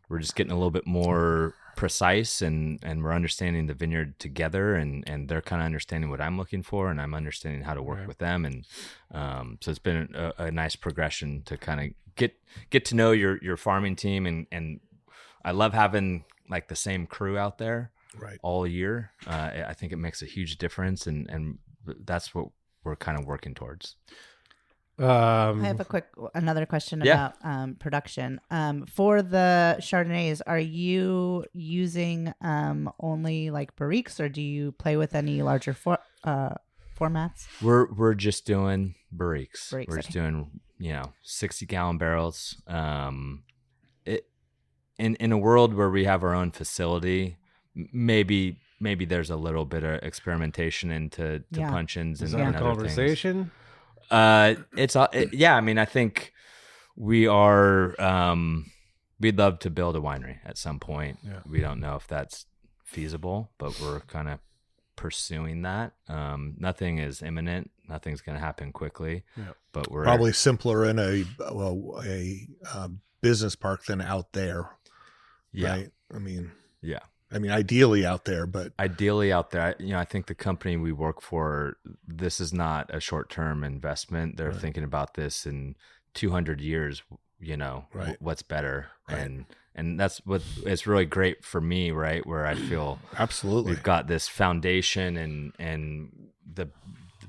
Speaker 6: we're just getting a little bit more precise, and we're understanding the vineyard together, and they're kind of understanding what I'm looking for, and I'm understanding how to work with them, and so it's been a nice progression to kind of get to know your farming team, and I love having like the same crew out there all year. I think it makes a huge difference, and that's what we're kind of working towards.
Speaker 5: I have another question about production. For the Chardonnays, are you using only like barriques, or do you play with any larger formats?
Speaker 6: We're just doing barriques. We're just
Speaker 5: okay.
Speaker 6: doing 60-gallon barrels. In a world where we have our own facility, maybe there's a little bit of experimentation into punch-ins and other
Speaker 3: conversation.
Speaker 6: Things. I mean, I think we are. We'd love to build a winery at some point. Yeah. We don't know if that's feasible, but we're kind of pursuing that. Nothing is imminent. Nothing's going to happen quickly. Yeah. But we're
Speaker 4: probably simpler in a business park than out there.
Speaker 6: Yeah.
Speaker 4: Right? I mean,
Speaker 6: ideally
Speaker 4: out there, but
Speaker 6: I think the company we work for, this is not a short-term investment. They're thinking about this in 200 years, what's better. Right. And that's what it's really great for me, right? Where I feel
Speaker 4: absolutely
Speaker 6: we've got this foundation, and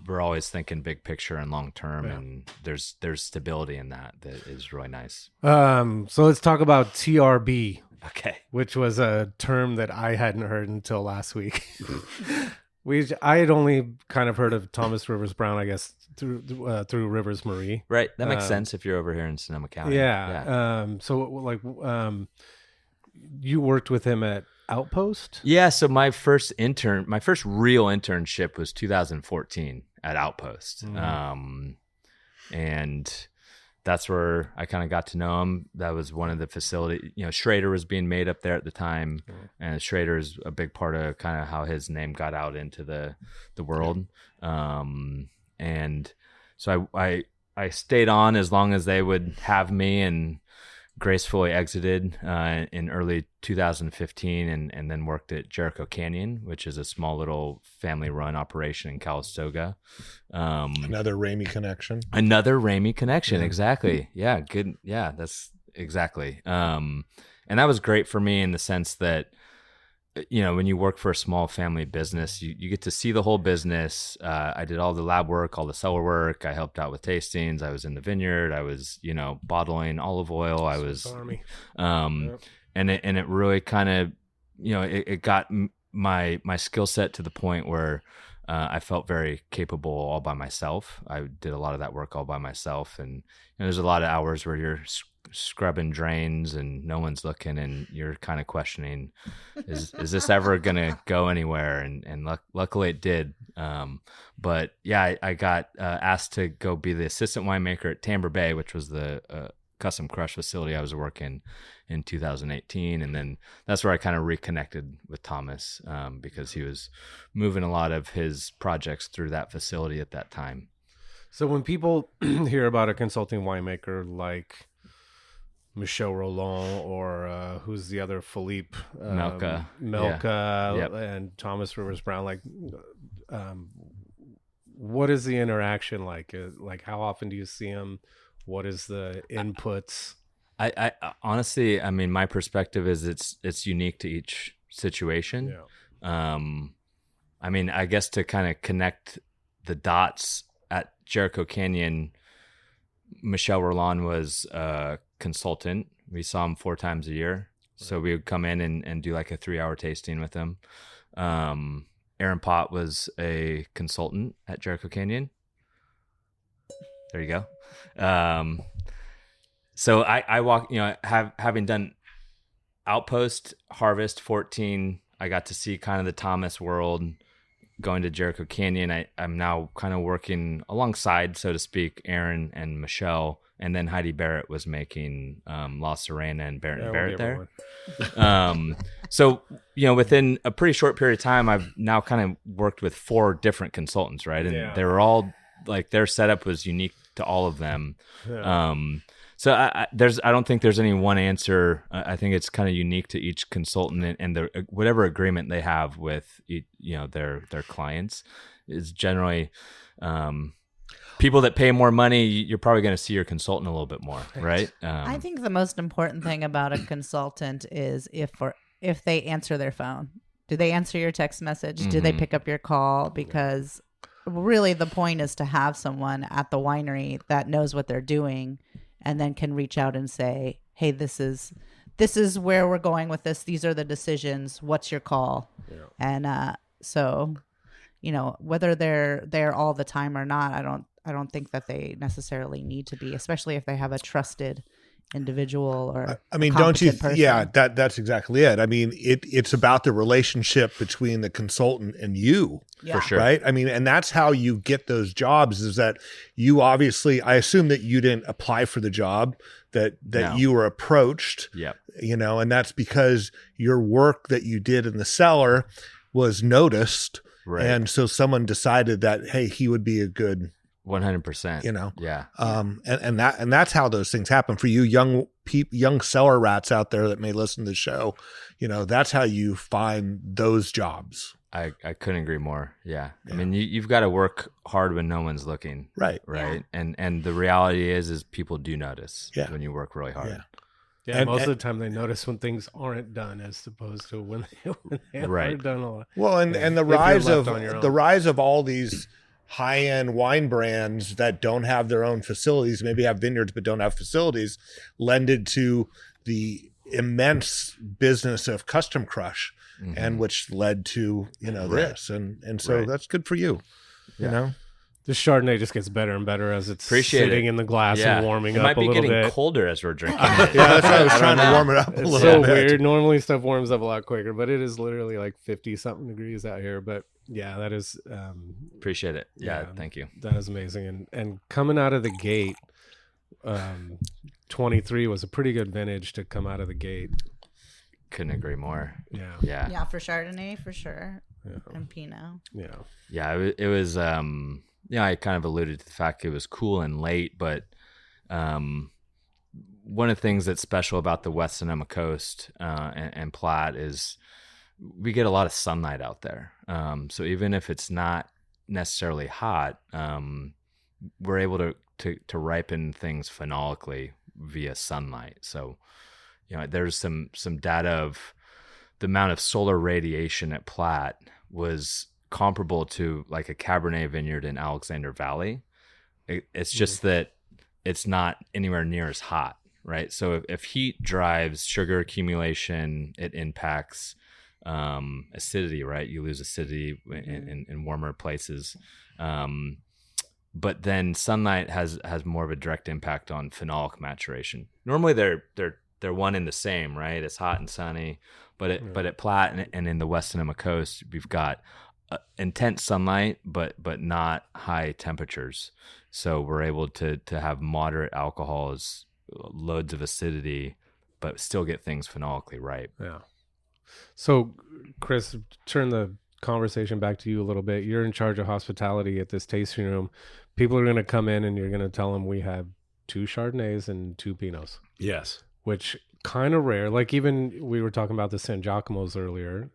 Speaker 6: we're always thinking big picture and long term, and there's stability in that is really nice.
Speaker 3: So let's talk about TRB.
Speaker 6: Okay.
Speaker 3: Which was a term that I hadn't heard until last week. I had only kind of heard of Thomas Rivers Brown, I guess, through Rivers Marie.
Speaker 6: Right. That makes sense if you're over here in Sonoma County.
Speaker 3: Yeah. You worked with him at Outpost?
Speaker 6: Yeah. So my first real internship was 2014 at Outpost. And that's where I kind of got to know him. That was one of the facilities, Schreiner was being made up there at the time. And Schreiner is a big part of kind of how his name got out into the world. And so I stayed on as long as they would have me, and gracefully exited in early 2015, and then worked at Jericho Canyon, which is a small little family-run operation in Calistoga.
Speaker 4: Another Ramey connection.
Speaker 6: Exactly. Yeah, good. Yeah, that's exactly. And that was great for me in the sense that, when you work for a small family business, you get to see the whole business. I did all the lab work, all the cellar work. I helped out with tastings. I was in the vineyard. I was, bottling olive oil. I was, and it really kind of, it got my skill set to the point where I felt very capable all by myself. I did a lot of that work all by myself, and there's a lot of hours where you're scrubbing drains and no one's looking, and you're kind of questioning, is this ever gonna go anywhere? And luckily it did. But yeah, I got asked to go be the assistant winemaker at Tamber Bay, which was the custom crush facility I was working in 2018, and then that's where I kind of reconnected with Thomas, because he was moving a lot of his projects through that facility at that time.
Speaker 3: So when people hear about a consulting winemaker like Michel Rolland, or who's the other, Philippe
Speaker 6: Melka,
Speaker 3: and Thomas Rivers Brown, what is the interaction like? Like, how often do you see them? What is the inputs?
Speaker 6: I honestly, I mean, my perspective is it's unique to each situation. Yeah. I mean, I guess to kind of connect the dots, at Jericho Canyon, Michel Rolland was a consultant. We saw him 4 times a year. So we would come in and do like a 3-hour tasting with him. Aaron Pott was a consultant at Jericho Canyon. There you go. So I walk, having done Outpost, Harvest, 14, I got to see kind of the Thomas world. going to Jericho Canyon, I'm now kind of working alongside, so to speak, Aaron and Michel, and then Heidi Barrett was making La Serena and Barrett and Barrett there. So, within a pretty short period of time, I've now kind of worked with 4 different consultants, right? And they were all like, their setup was unique to all of them. Yeah. So I don't think there's any one answer. I think it's kind of unique to each consultant, and whatever agreement they have with their clients is generally people that pay more money. You're probably going to see your consultant a little bit more, right?
Speaker 5: I think the most important thing about a consultant is if they answer their phone. Do they answer your text message? Mm-hmm. Do they pick up your call? Because really the point is to have someone at the winery that knows what they're doing, and then can reach out and say, hey, this is where we're going with this. These are the decisions. What's your call? Yeah. And so, whether they're there all the time or not, I don't think that they necessarily need to be, especially if they have a trusted individual or
Speaker 4: don't you
Speaker 5: person.
Speaker 4: Yeah, that's exactly it. I mean, it's about the relationship between the consultant and you.
Speaker 5: Yeah.
Speaker 6: For sure.
Speaker 4: Right. I mean, and that's how you get those jobs, is that you obviously, I assume that you didn't apply for the job, that no. You were approached.
Speaker 6: Yep.
Speaker 4: And that's because your work that you did in the cellar was noticed. Right. And so someone decided that, hey, he would be a good
Speaker 6: 100%.
Speaker 4: Yeah. And that's how those things happen for you young cellar rats out there that may listen to the show. That's how you find those jobs.
Speaker 6: I couldn't agree more. Yeah. I mean, you've got to work hard when no one's looking.
Speaker 4: Right.
Speaker 6: Right. Yeah. And the reality is people do notice when you work really hard.
Speaker 3: Yeah. Yeah, most of the time they notice when things aren't done, as opposed to when they are done. A lot.
Speaker 4: Well, and the rise of all these high-end wine brands that don't have their own facilities, maybe have vineyards but don't have facilities, lended to the immense business of custom crush, mm-hmm. and which led to this, and so that's good for you.
Speaker 3: The Chardonnay just gets better and better as it's sitting in the glass and warming up a little bit.
Speaker 6: It might be getting colder as we're drinking.
Speaker 4: Yeah, that's why I was trying to warm it up a little bit.
Speaker 3: It's so weird. Normally stuff warms up a lot quicker, but it is literally like 50-something degrees out here. But yeah, that is...
Speaker 6: appreciate it. Yeah, thank you.
Speaker 3: That is amazing. And coming out of the gate, 23 was a pretty good vintage to come out of the gate.
Speaker 6: Couldn't agree more.
Speaker 3: Yeah.
Speaker 5: Yeah, for Chardonnay, for sure. Yeah. And Pinot.
Speaker 3: Yeah.
Speaker 6: Yeah, it was... I kind of alluded to the fact it was cool and late, but one of the things that's special about the West Sonoma Coast and Platt is we get a lot of sunlight out there. So even if it's not necessarily hot, we're able to ripen things phenolically via sunlight. So, there's some data of the amount of solar radiation at Platt was comparable to like a Cabernet vineyard in Alexander Valley. It's just that it's not anywhere near as hot, right? So if heat drives sugar accumulation, it impacts acidity, right? You lose acidity in warmer places. But then sunlight has more of a direct impact on phenolic maturation. Normally they're one and the same, right? It's hot and sunny, but at Platt and in the West Sonoma Coast, we've got intense sunlight, but not high temperatures. So we're able to have moderate alcohols, loads of acidity, but still get things phenolically ripe.
Speaker 3: Yeah. So, Chris, turn the conversation back to you a little bit. You're in charge of hospitality at this tasting room. People are going to come in and you're going to tell them we have 2 Chardonnays and 2 Pinots.
Speaker 7: Yes.
Speaker 3: Which kind of rare. Like even we were talking about the San Giacomos earlier.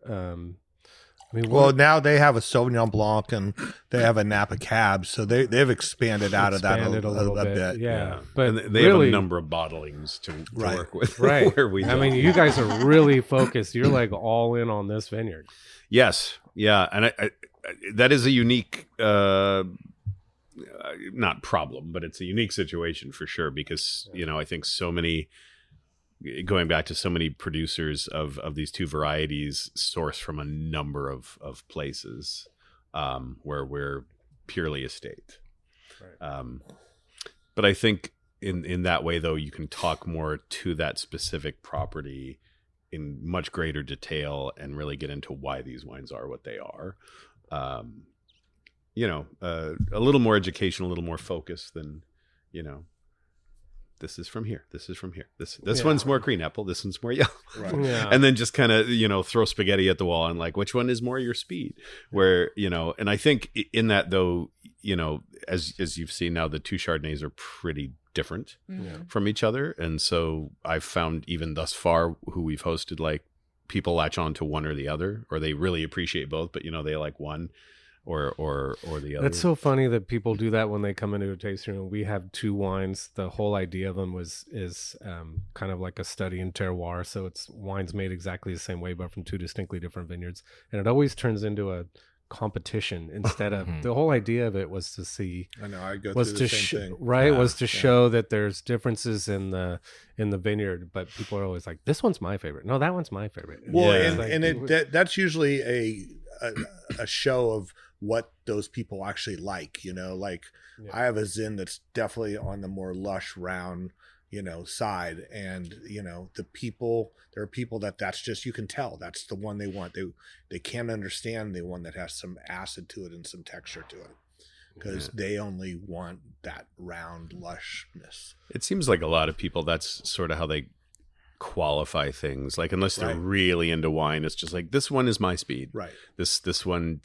Speaker 4: Now they have a Sauvignon Blanc and they have a Napa Cab, so they've expanded out of that a little bit.
Speaker 3: Yeah. But
Speaker 7: they have a number of bottlings to work with.
Speaker 3: Right.
Speaker 7: Where we
Speaker 3: you guys are really focused. You're like all in on this vineyard.
Speaker 7: Yes. Yeah. And I that is a unique, not problem, but it's a unique situation for sure, because, I think so many, going back to so many producers of these 2 varieties source from a number of places where we're purely estate. Right. But I think in that way, though, you can talk more to that specific property in much greater detail and really get into why these wines are what they are. a little more education, a little more focus than, this is from here. This is from here. This one's more green apple. This one's more yellow.
Speaker 4: Right.
Speaker 3: Yeah.
Speaker 7: And then just kind of, throw spaghetti at the wall and like, which one is more your speed? Where, and I think in that though, as you've seen now, the two Chardonnays are pretty different from each other. And so I've found even thus far who we've hosted, like people latch on to one or the other, or they really appreciate both, but they like one or the other.
Speaker 3: That's so funny that people do that when they come into a tasting room. We have two wines. The whole idea of them is kind of like a study in terroir. So it's wines made exactly the same way, but from two distinctly different vineyards. And it always turns into a competition instead of the whole idea of it was to see.
Speaker 4: I know I go through the same thing.
Speaker 3: Right, was to show that there's differences in the vineyard, but people are always like, this one's my favorite. No, that one's my favorite.
Speaker 4: Well, that's usually a show of what those people actually like. I have a Zin that's definitely on the more lush, round, side, and there are people that's just, you can tell that's the one they want. They can't understand the one that has some acid to it and some texture to it, because they only want that round lushness.
Speaker 7: It seems like a lot of people, that's sort of how they qualify things. Like, unless they're really into wine, it's just like, this one is my speed.
Speaker 4: Right.
Speaker 7: This one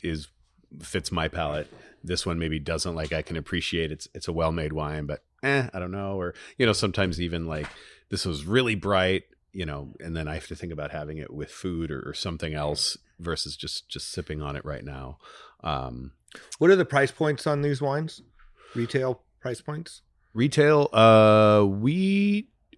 Speaker 7: fits my palate. This one maybe doesn't. Like, I can appreciate it's a well-made wine, but I don't know. Or, sometimes even like, this was really bright, and then I have to think about having it with food or something else versus just sipping on it right now.
Speaker 4: What are the price points on these wines? Retail price points?
Speaker 7: Retail,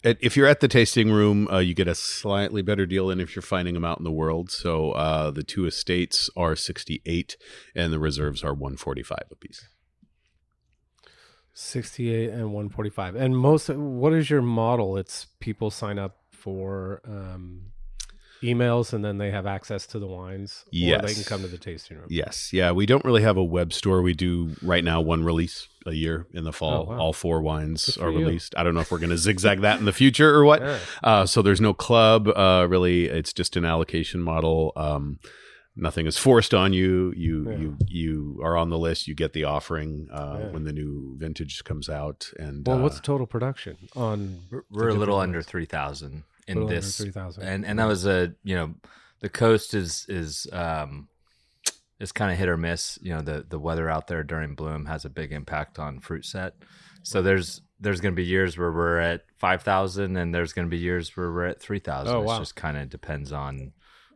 Speaker 7: if you're at the tasting room, you get a slightly better deal than if you're finding them out in the world. So the two estates are $68 and the reserves are $145 a piece.
Speaker 3: 68 and 145. And what is your model? It's people sign up for emails and then they have access to the wines.
Speaker 7: Yes.
Speaker 3: Or they can come to the tasting room.
Speaker 7: Yes. Yeah. We don't really have a web store. We do right now one release a year in the fall.
Speaker 3: Oh, wow.
Speaker 7: All 4 wines are released. I don't know if we're going to zigzag that in the future or what. So there's no club. Really, it's just an allocation model. Nothing is forced on you. You are on the list. You get the offering when the new vintage comes out. And
Speaker 3: what's total production on?
Speaker 6: We're a little under 3,000 in this,
Speaker 3: 3,000,
Speaker 6: and that was the coast is kind of hit or miss. The weather out there during bloom has a big impact on fruit set. So there's going to be years where we're at 5,000, and there's going to be years where we're at 3,000.
Speaker 3: Oh, wow.
Speaker 6: It just kind of depends on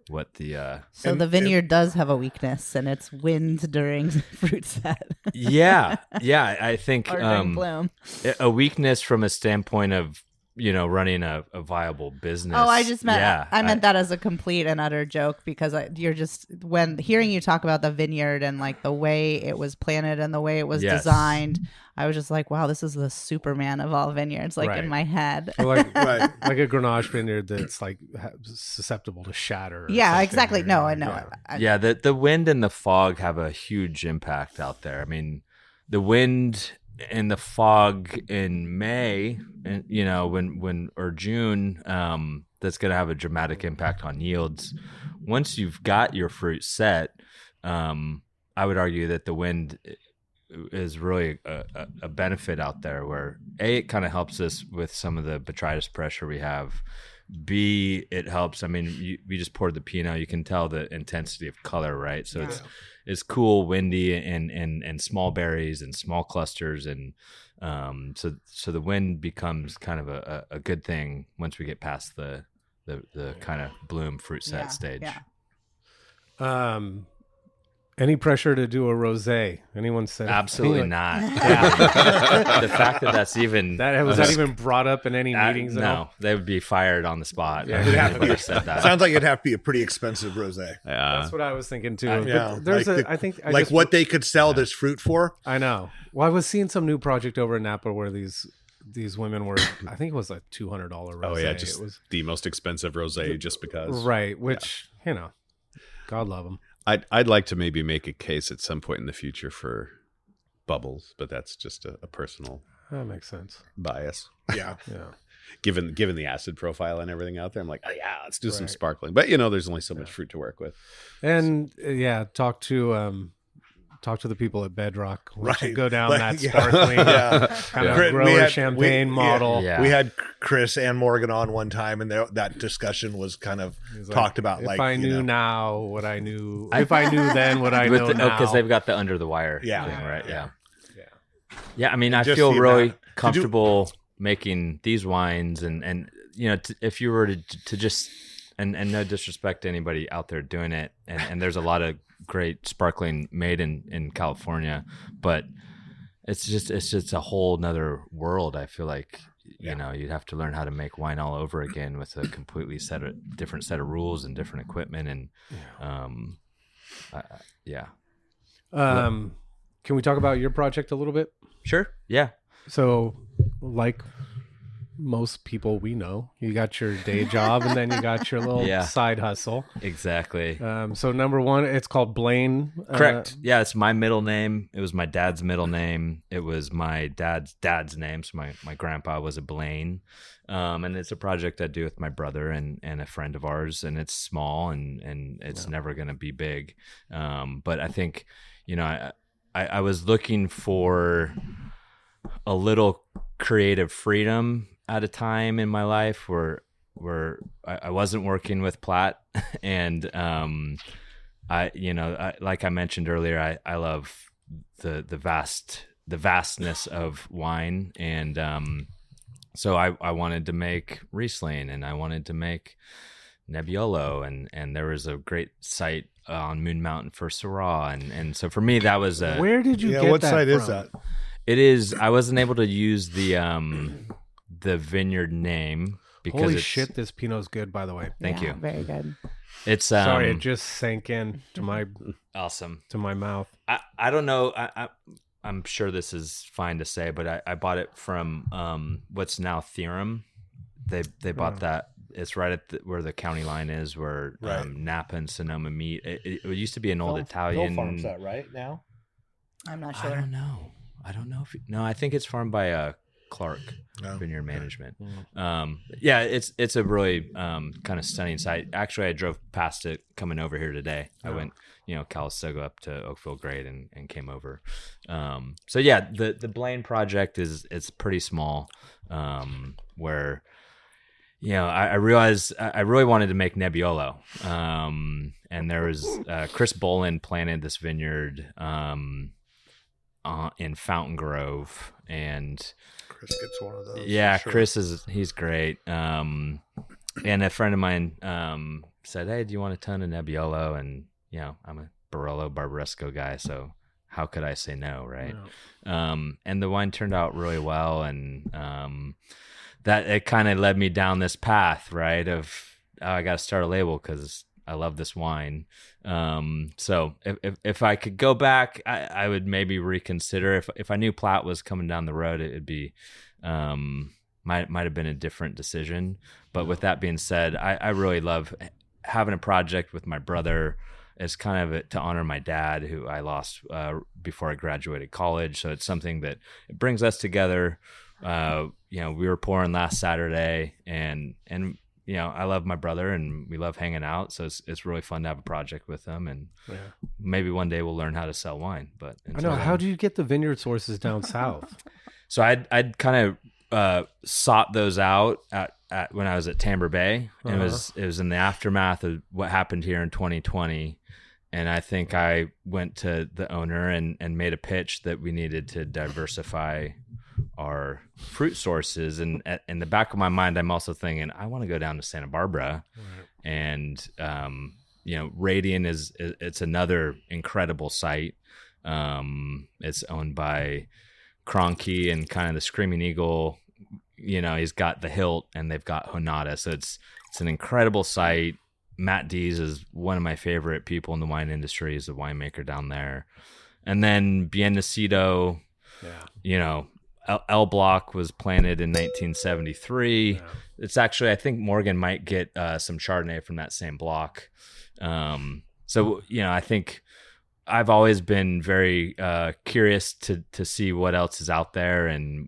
Speaker 6: what the
Speaker 5: So the vineyard does have a weakness, and it's wind during fruit set.
Speaker 6: yeah I think
Speaker 5: or during bloom.
Speaker 6: A weakness from a standpoint of running a viable business.
Speaker 5: Oh, I just meant I meant that as a complete and utter joke, because you're just, when hearing you talk about the vineyard and like the way it was planted and the way it was designed, I was just like, wow, this is the Superman of all vineyards, like in my head.
Speaker 3: Or like like a Grenache vineyard that's like susceptible to shatter.
Speaker 5: Yeah, exactly. No, I know.
Speaker 6: Yeah, the wind and the fog have a huge impact out there. I mean, the wind and the fog in May, and when or June, that's going to have a dramatic impact on yields. Once you've got your fruit set, I would argue that the wind is really a benefit out there, where it kind of helps us with some of the botrytis pressure we have. B, it helps. I mean, we just poured the Pinot. You can tell the intensity of color, right? So it's cool, windy, and small berries and small clusters, and so the wind becomes kind of a good thing once we get past the kind of bloom fruit set stage.
Speaker 3: Yeah. Any pressure to do a rosé? Anyone said
Speaker 6: absolutely not? Yeah. The fact that's even
Speaker 3: was that even brought up in any meetings?
Speaker 6: No, they would be fired on the spot.
Speaker 3: Yeah,
Speaker 6: said that.
Speaker 4: Sounds like it'd have to be a pretty expensive rosé.
Speaker 3: That's what I was thinking too.
Speaker 4: Yeah,
Speaker 3: there's
Speaker 4: what they could sell this fruit for.
Speaker 3: I know. Well, I was seeing some new project over in Napa where these women were, I think it was a $200 rosé.
Speaker 7: Oh yeah, it was the most expensive rosé just because.
Speaker 3: Right, which God love them.
Speaker 7: I'd like to maybe make a case at some point in the future for bubbles, but that's just a personal
Speaker 3: that makes sense
Speaker 7: bias.
Speaker 4: Yeah.
Speaker 7: Given the acid profile and everything out there, I'm like, oh yeah, let's do some sparkling. But there's only so much fruit to work with.
Speaker 3: And talk to talk to the people at Bedrock. Once you
Speaker 4: Right.
Speaker 3: go down
Speaker 4: Like,
Speaker 3: that
Speaker 4: yeah.
Speaker 3: sparkling kind of
Speaker 4: We
Speaker 3: grower
Speaker 4: had-
Speaker 3: champagne model.
Speaker 6: Yeah.
Speaker 4: We had Chris and Morgan on one time, and that discussion was kind of
Speaker 3: He's like,
Speaker 4: talked about.
Speaker 3: If
Speaker 4: Like,
Speaker 3: I knew now what I knew, if I knew then what I know now.
Speaker 6: Because they've got the under the wire
Speaker 4: Yeah.
Speaker 6: thing, right?
Speaker 4: Yeah.
Speaker 6: Yeah, I mean, I
Speaker 4: just
Speaker 6: feel
Speaker 4: the
Speaker 6: really
Speaker 4: amount-
Speaker 6: comfortable making these wines, and if you were to just and no disrespect to anybody out there doing it, and there's a lot of great sparkling made in California, but it's just a whole nother world. I feel like you'd have to learn how to make wine all over again with a completely different set of rules and different equipment, and
Speaker 3: Can we talk about your project a little bit?
Speaker 6: Sure. Yeah.
Speaker 3: So, like most people we know, you got your day job and then you got your little side hustle.
Speaker 6: Exactly.
Speaker 3: So number one, it's called Blaine.
Speaker 6: Correct. Yeah, it's my middle name. It was my dad's middle name. It was my dad's name. So my grandpa was a Blaine. And it's a project I do with my brother and a friend of ours, and it's small and it's never going to be big. But I think, I was looking for a little creative freedom at a time in my life where I wasn't working with Platt, and like I mentioned earlier, I love the vastness of wine, and so I wanted to make Riesling, and I wanted to make Nebbiolo, and there was a great site on Moon Mountain for Syrah, and so for me that was
Speaker 3: where did you get
Speaker 4: what
Speaker 3: that
Speaker 4: site
Speaker 3: from?
Speaker 4: is that?
Speaker 6: It is. I wasn't able to use the vineyard name because
Speaker 3: Holy shit, this Pinot's good, by the way.
Speaker 6: Thank you.
Speaker 5: Very good.
Speaker 6: It's
Speaker 3: Sorry, it just sank in to my
Speaker 6: awesome
Speaker 3: to my mouth.
Speaker 6: I don't know. I'm sure this is fine to say, but I bought it from what's now Theorem. They bought that. It's right at where the county line is, where Napa and Sonoma meet. It used to be an old Italian.
Speaker 4: Farms that right now?
Speaker 5: I'm not sure.
Speaker 6: I don't know. I think it's farmed by Clark Vineyard Management. Yeah, it's a really kind of stunning site. Actually, I drove past it coming over here today. I went, Calistoga up to Oakville Grade and came over. So yeah, the Blaine project it's pretty small, where I realized I really wanted to make Nebbiolo, and there was Chris Bolin planted this vineyard in Fountain Grove, and
Speaker 4: Chris gets one of those.
Speaker 6: yeah,
Speaker 4: sure.
Speaker 6: Chris he's great. And a friend of mine said, "Hey, do you want a ton of Nebbiolo?" And I'm a Barolo Barbaresco guy, so how could I say no, right? And the wine turned out really well, and that it kind of led me down this path, right? Of I got to start a label because I love this wine. So if I could go back, I would maybe reconsider. If I knew Platt was coming down the road, it'd be might have been a different decision. But with that being said, I really love having a project with my brother. It's kind of to honor my dad, who I lost before I graduated college. So it's something that it brings us together. We were pouring last Saturday, and I love my brother and we love hanging out. So it's really fun to have a project with him, and maybe one day we'll learn how to sell wine. But
Speaker 3: I know. How do you get the vineyard sources down south?
Speaker 6: So I'd kind of sought those out at when I was at Tamber Bay, and it was in the aftermath of what happened here in 2020. And I think I went to the owner and made a pitch that we needed to diversify our fruit sources. And in the back of my mind, I'm also thinking, I want to go down to Santa Barbara. Right. And, Radian it's another incredible site. It's owned by Kroenke and kind of the Screaming Eagle. He's got the Hilt and they've got Honata. So it's an incredible site. Matt Dees is one of my favorite people in the wine industry. He's a winemaker down there. And then Bien Nacido, L Block was planted in 1973. Yeah. It's actually, I think Morgan might get some Chardonnay from that same block. I think I've always been very curious to see what else is out there. And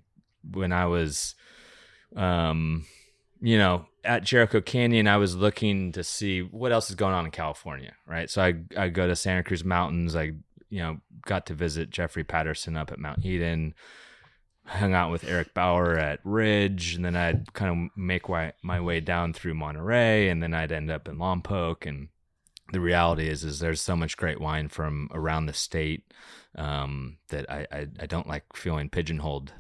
Speaker 6: when I was, at Jericho Canyon, I was looking to see what else is going on in California, right? So I go to Santa Cruz Mountains. I got to visit Jeffrey Patterson up at Mount Eden, hung out with Eric Bauer at Ridge, and then I'd kind of make my way down through Monterey, and then I'd end up in Lompoc. And the reality is there's so much great wine from around the state that I don't like feeling pigeonholed.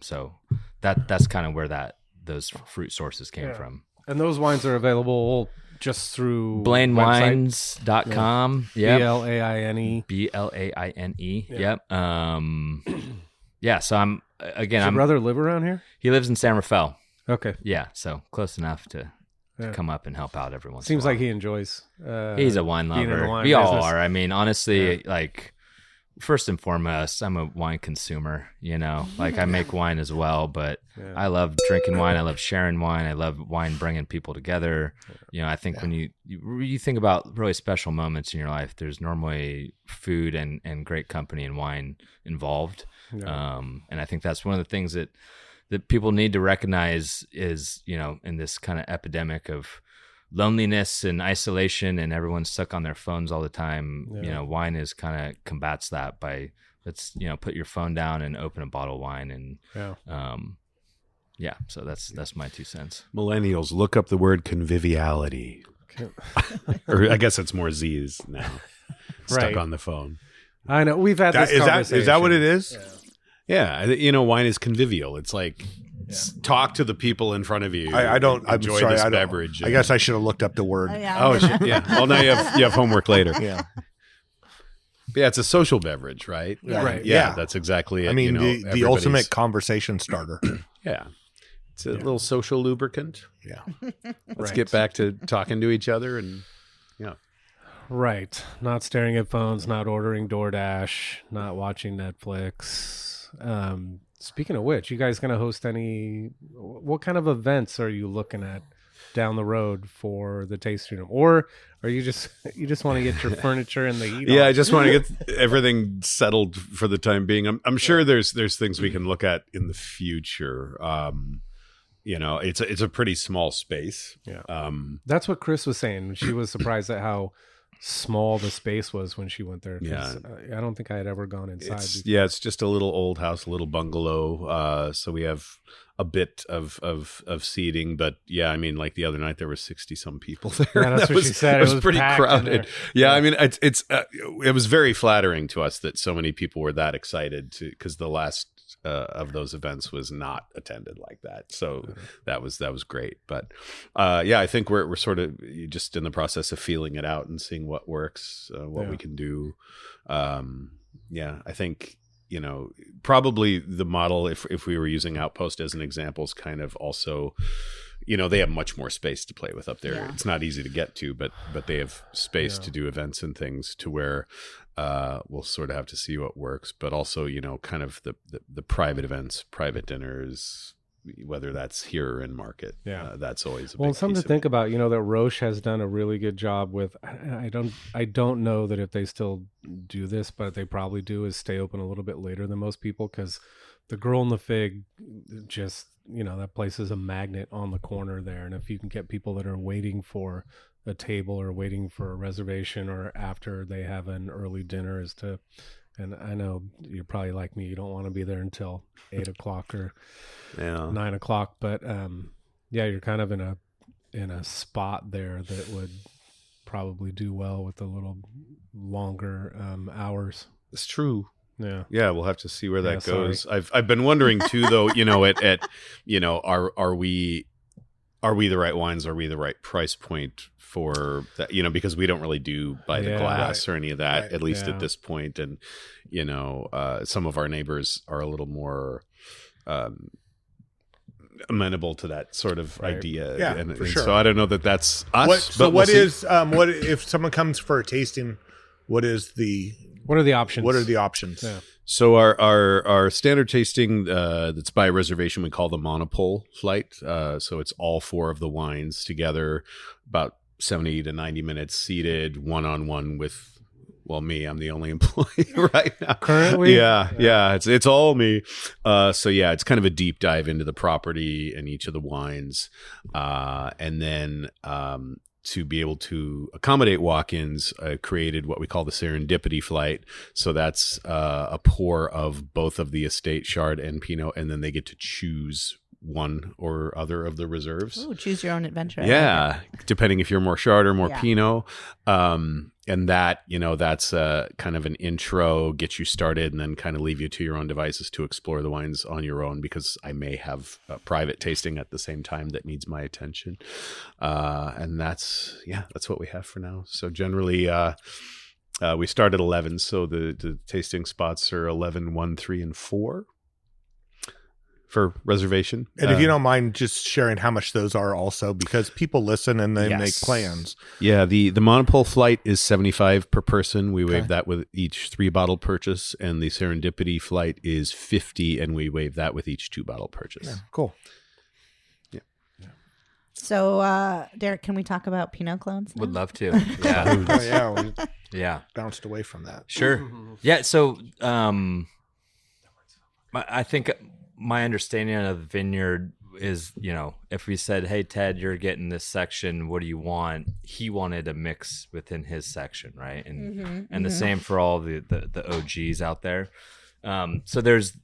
Speaker 6: So that's kind of where those fruit sources came from.
Speaker 3: And those wines are available just through
Speaker 6: BlaineWines.com. Yep.
Speaker 3: Blaine.
Speaker 6: Blaine. Yep. Yeah. So I'm
Speaker 3: Does your brother live around here?
Speaker 6: He lives in San Rafael.
Speaker 3: Okay.
Speaker 6: Yeah. So close enough to come up and help out every once.
Speaker 3: Seems
Speaker 6: in a while.
Speaker 3: like he enjoys.
Speaker 6: He's a wine lover. We all are. I mean, honestly, like first and foremost, I'm a wine consumer. Like I make wine as well, but I love drinking wine. I love sharing wine. I love wine bringing people together. I think when you think about really special moments in your life, there's normally food and great company and wine involved. And I think that's one of the things that people need to recognize is, in this kind of epidemic of loneliness and isolation and everyone's stuck on their phones all the time, wine is kind of combats that by let's, put your phone down and open a bottle of wine. And, so that's my 2 cents.
Speaker 7: Millennials, look up the word conviviality. Or I guess it's more Z's now. Stuck on the phone.
Speaker 3: I know. We've had this conversation.
Speaker 4: Is that what it is?
Speaker 7: Yeah. Wine is convivial. It's like talk to the people in front of you.
Speaker 4: I don't
Speaker 7: enjoy this beverage.
Speaker 4: I guess I should have looked up the word.
Speaker 7: Yeah. Well, now you have homework later.
Speaker 4: Yeah.
Speaker 7: But yeah, it's a social beverage, right?
Speaker 3: Right.
Speaker 7: Yeah, that's exactly it.
Speaker 4: I mean, the ultimate conversation starter.
Speaker 7: Yeah. It's a little social lubricant.
Speaker 4: Yeah.
Speaker 7: Let's get back to talking to each other and
Speaker 3: Right. Not staring at phones, not ordering DoorDash, not watching Netflix. Speaking of which, you guys going to host what kind of events are you looking at down the road for the tasting room? Or are you just want to get your furniture and the heat on?
Speaker 7: I just want to get everything settled for the time being. I'm sure there's things we can look at in the future. It's a pretty small space.
Speaker 3: Yeah. That's what Chris was saying. She was surprised at how small the space was when she went there. I don't think I had ever gone inside.
Speaker 7: It's just a little old house, a little bungalow. So we have a bit of seating, but I mean, like the other night there were 60 some people there.
Speaker 3: Yeah, that's what she said.
Speaker 7: It was pretty crowded. Yeah, I mean, it was very flattering to us that so many people were that excited because the last of those events was not attended like that. So that was great. But I think we're sort of just in the process of feeling it out and seeing what works, what we can do. I think, probably the model, if we were using Outpost as an example, is kind of also, they have much more space to play with up there. Yeah. It's not easy to get to, but they have space to do events and things to where we'll sort of have to see what works, but also, kind of the private events, private dinners, whether that's here or in market. That's always a big
Speaker 3: something to think about, that Roche has done a really good job with. I don't know that if they still do this, but they probably do, is stay open a little bit later than most people, because the Girl and the Fig, just, that place is a magnet on the corner there. And if you can get people that are waiting for a table or waiting for a reservation or after they have an early dinner, and I know you're probably like me, you don't want to be there until 8 o'clock or 9 o'clock, but you're kind of in a spot there that would probably do well with a little longer hours.
Speaker 7: It's true.
Speaker 3: Yeah.
Speaker 7: We'll have to see where that goes. I've been wondering too, though. Are we the right wines? Are we the right price point for that? Because we don't really do by the glass or any of that, at least at this point. And some of our neighbors are a little more amenable to that sort of idea.
Speaker 4: Yeah, for sure.
Speaker 7: So I don't know that that's us.
Speaker 4: What if someone comes for a tasting? What are the options? Yeah.
Speaker 7: So our standard tasting that's by reservation, we call the monopole flight. So it's all 4 of the wines together, about 70 to 90 minutes seated, one-on-one with, me. I'm the only employee right now.
Speaker 3: Currently?
Speaker 7: Yeah. It's all me. It's kind of a deep dive into the property and each of the wines. And then to be able to accommodate walk-ins, created what we call the serendipity flight. So that's a pour of both of the estate Chard and Pinot, and then they get to choose one or other of the reserves.
Speaker 5: Ooh, choose your own adventure.
Speaker 7: Yeah, depending if you're more Chard or more
Speaker 5: Yeah.
Speaker 7: Pinot. And that, that's kind of an intro, get you started, and then kind of leave you to your own devices to explore the wines on your own, because I may have a private tasting at the same time that needs my attention. And that's what we have for now. So generally, we start at 11. So the tasting spots are 11, 1, 3, and 4. For reservation.
Speaker 4: And if you don't mind just sharing how much those are also, because people listen and they
Speaker 7: Yes.
Speaker 4: make plans.
Speaker 7: Yeah, the monopole flight is $75 per person. We waive that with each 3-bottle purchase, and the serendipity flight is $50, and we waive that with each 2-bottle purchase.
Speaker 4: Yeah, cool.
Speaker 5: So, Derek, can we talk about Pinot clones now?
Speaker 6: Would love to. Yeah.
Speaker 4: Oh, yeah, we
Speaker 6: Yeah.
Speaker 4: bounced away from that.
Speaker 6: Sure. Yeah. So, I think my understanding of the vineyard is, if we said, "Hey, Ted, you're getting this section. What do you want?" He wanted a mix within his section, right? And the same for all the OGs out there. So there's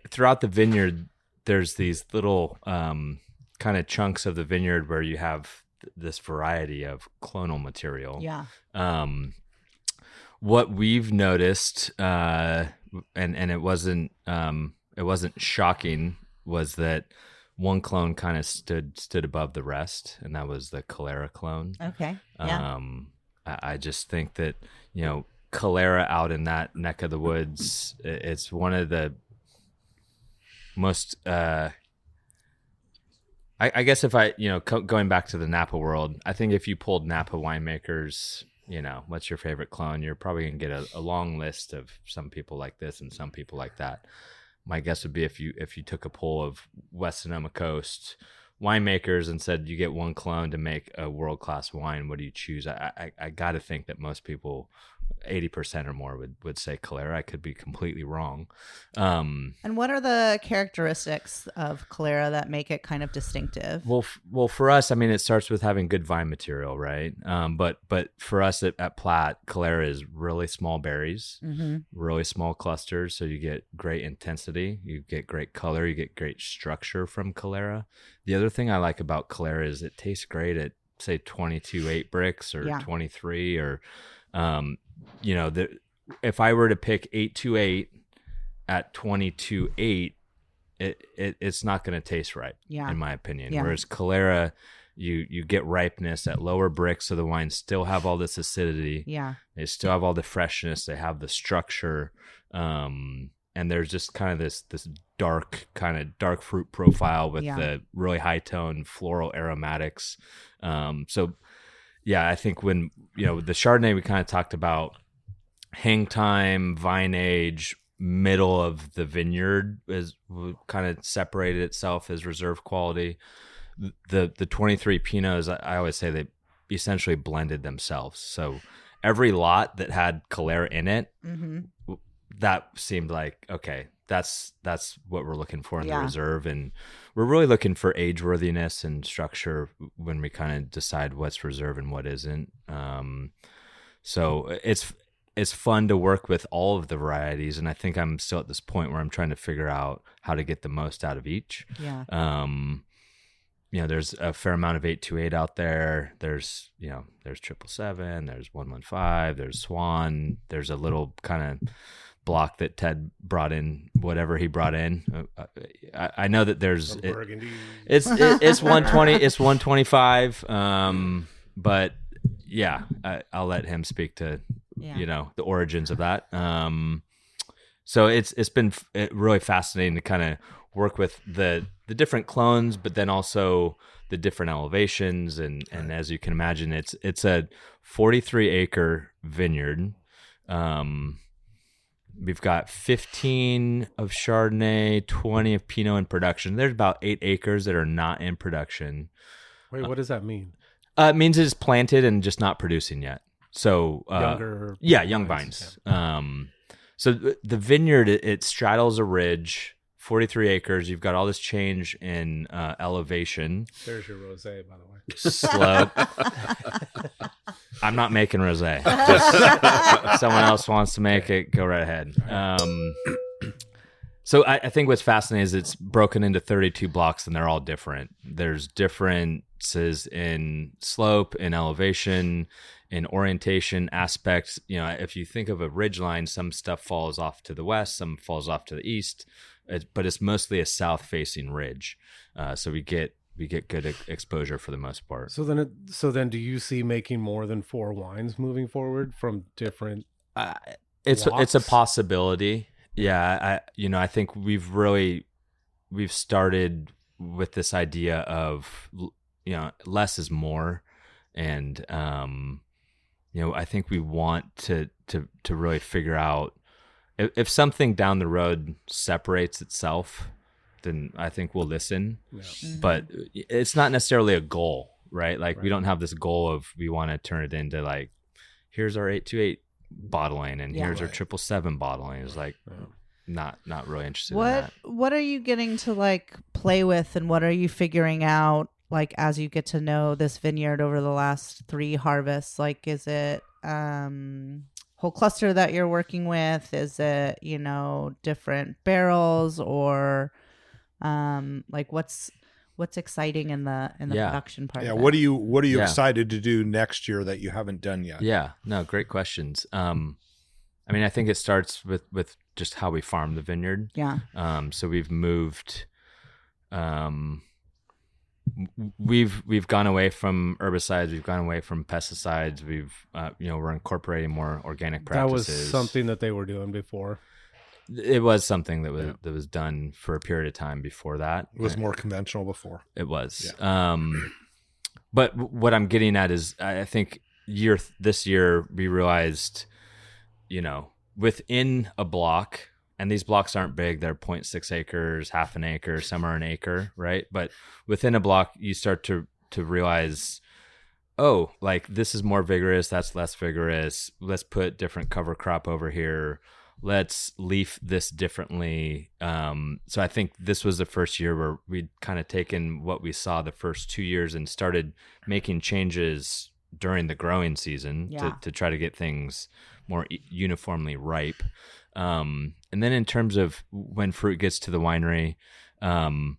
Speaker 6: throughout the vineyard, there's these little kind of chunks of the vineyard where you have this variety of clonal material.
Speaker 5: Yeah.
Speaker 6: What we've noticed, and it wasn't shocking, was that one clone kind of stood above the rest, and that was the Calera clone.
Speaker 5: Okay. Yeah.
Speaker 6: I just think that Calera out in that neck of the woods, it's one of the most. I guess if I going back to the Napa world, I think if you pulled Napa winemakers, what's your favorite clone, you're probably gonna get a long list of some people like this and some people like that. My guess would be if you took a poll of West Sonoma Coast winemakers and said you get one clone to make a world-class wine, what do you choose? I got to think that most people, 80% or more, would say Calera. I could be completely wrong.
Speaker 5: And what are the characteristics of Calera that make it kind of distinctive?
Speaker 6: Well, for us, I mean, it starts with having good vine material, right? But for us at Platt, Calera is really small berries, really small clusters, so you get great intensity, you get great color, you get great structure from Calera. The other thing I like about Calera is it tastes great at, say, 22.8 bricks or 23 or if I were to pick 828 at 22.8, it's not going to taste right, in my opinion.
Speaker 5: Yeah.
Speaker 6: Whereas Calera, you get ripeness at lower bricks, so the wines still have all this acidity.
Speaker 5: Yeah,
Speaker 6: they still have all the freshness. They have the structure, and there's just kind of this dark fruit profile with the really high tone floral aromatics. So. Yeah, I think when, the Chardonnay, we kind of talked about hang time, vine age, middle of the vineyard is kind of separated itself as reserve quality. The 23 Pinots, I always say they essentially blended themselves. So every lot that had Calera in it, that seemed like, okay, that's what we're looking for in the reserve. And we're really looking for age worthiness and structure when we kind of decide what's reserve and what isn't. So it's fun to work with all of the varieties. And I think I'm still at this point where I'm trying to figure out how to get the most out of each.
Speaker 5: Yeah.
Speaker 6: There's a fair amount of 828 out there. There's 777, there's 115, there's Swan. There's a little kind of block that Ted brought in, whatever he brought in. I know that there's it's 120, it's 125. But yeah, I'll let him speak to the origins of that. So it's been really fascinating to kind of work with the different clones, but then also the different elevations, and as you can imagine, it's a 43-acre vineyard. We've got 15 of Chardonnay, 20 of Pinot in production. There's about 8 acres that are not in production.
Speaker 3: Wait, what does that mean?
Speaker 6: It means it's planted and just not producing yet. So young vines. So the vineyard, it straddles a ridge 43 acres. You've got all this change in elevation.
Speaker 3: There's your rosé, by the way.
Speaker 6: Slope. I'm not making rosé. If someone else wants to make it, go right ahead. So I think what's fascinating is it's broken into 32 blocks, and they're all different. There's differences in slope, in elevation, in orientation aspects. You know, if you think of a ridge line, some stuff falls off to the west, some falls off to the east, but it's mostly a south-facing ridge. So we get good exposure for the most part.
Speaker 3: So then, do you see making more than 4 wines moving forward from different?
Speaker 6: It's a possibility. Yeah, I think we've started with this idea of, less is more, and I think we want to really figure out if something down the road separates itself, then I think we'll listen. Yeah. But it's not necessarily a goal, right? Like we don't have this goal of we want to turn it into like, here's our 828 bottling and here's our 777 bottling. It's like not really interested in that.
Speaker 5: What are you getting to like play with, and what are you figuring out like as you get to know this vineyard over the last 3 harvests? Like, is it whole cluster that you're working with? Is it, different barrels, or like what's exciting in the production part?
Speaker 4: Yeah.
Speaker 5: of it?
Speaker 4: What are you excited to do next year that you haven't done yet?
Speaker 6: Yeah, no, great questions. I think it starts with just how we farm the vineyard.
Speaker 5: Yeah.
Speaker 6: So we've moved, we've gone away from herbicides. We've gone away from pesticides. We're incorporating more organic practices.
Speaker 3: That was something that they were doing before.
Speaker 6: It was something that was done for a period of time before that.
Speaker 4: It was more conventional before.
Speaker 6: It was.
Speaker 4: Yeah.
Speaker 6: But what I'm getting at is, I think this year we realized, within a block, and these blocks aren't big, they're 0.6 acres, half an acre, some are an acre, right? But within a block, you start to realize, oh, like this is more vigorous, that's less vigorous. Let's put different cover crop over here. Let's leaf this differently. So I think this was the first year where we'd kind of taken what we saw the first 2 years and started making changes during the growing season to try to get things more uniformly ripe. And then in terms of when fruit gets to the winery, I'm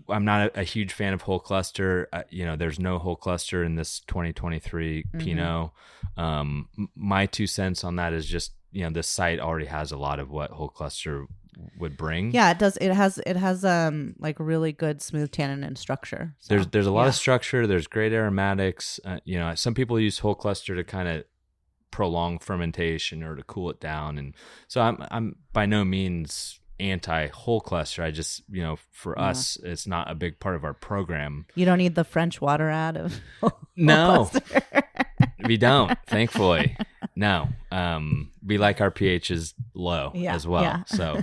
Speaker 6: not a huge fan of whole cluster. There's no whole cluster in this 2023 Pinot. My 2 cents on that is just, this site already has a lot of what whole cluster would bring.
Speaker 5: Yeah, it does. It has like really good smooth tannin and structure. So,
Speaker 6: there's a lot of structure. There's great aromatics. Some people use whole cluster to kind of prolong fermentation or to cool it down, and so I'm by no means anti whole cluster. I just, for us, it's not a big part of our program.
Speaker 5: You don't need the French water ad of
Speaker 6: no we don't, thankfully. No, we like our pHs low as well. Yeah. So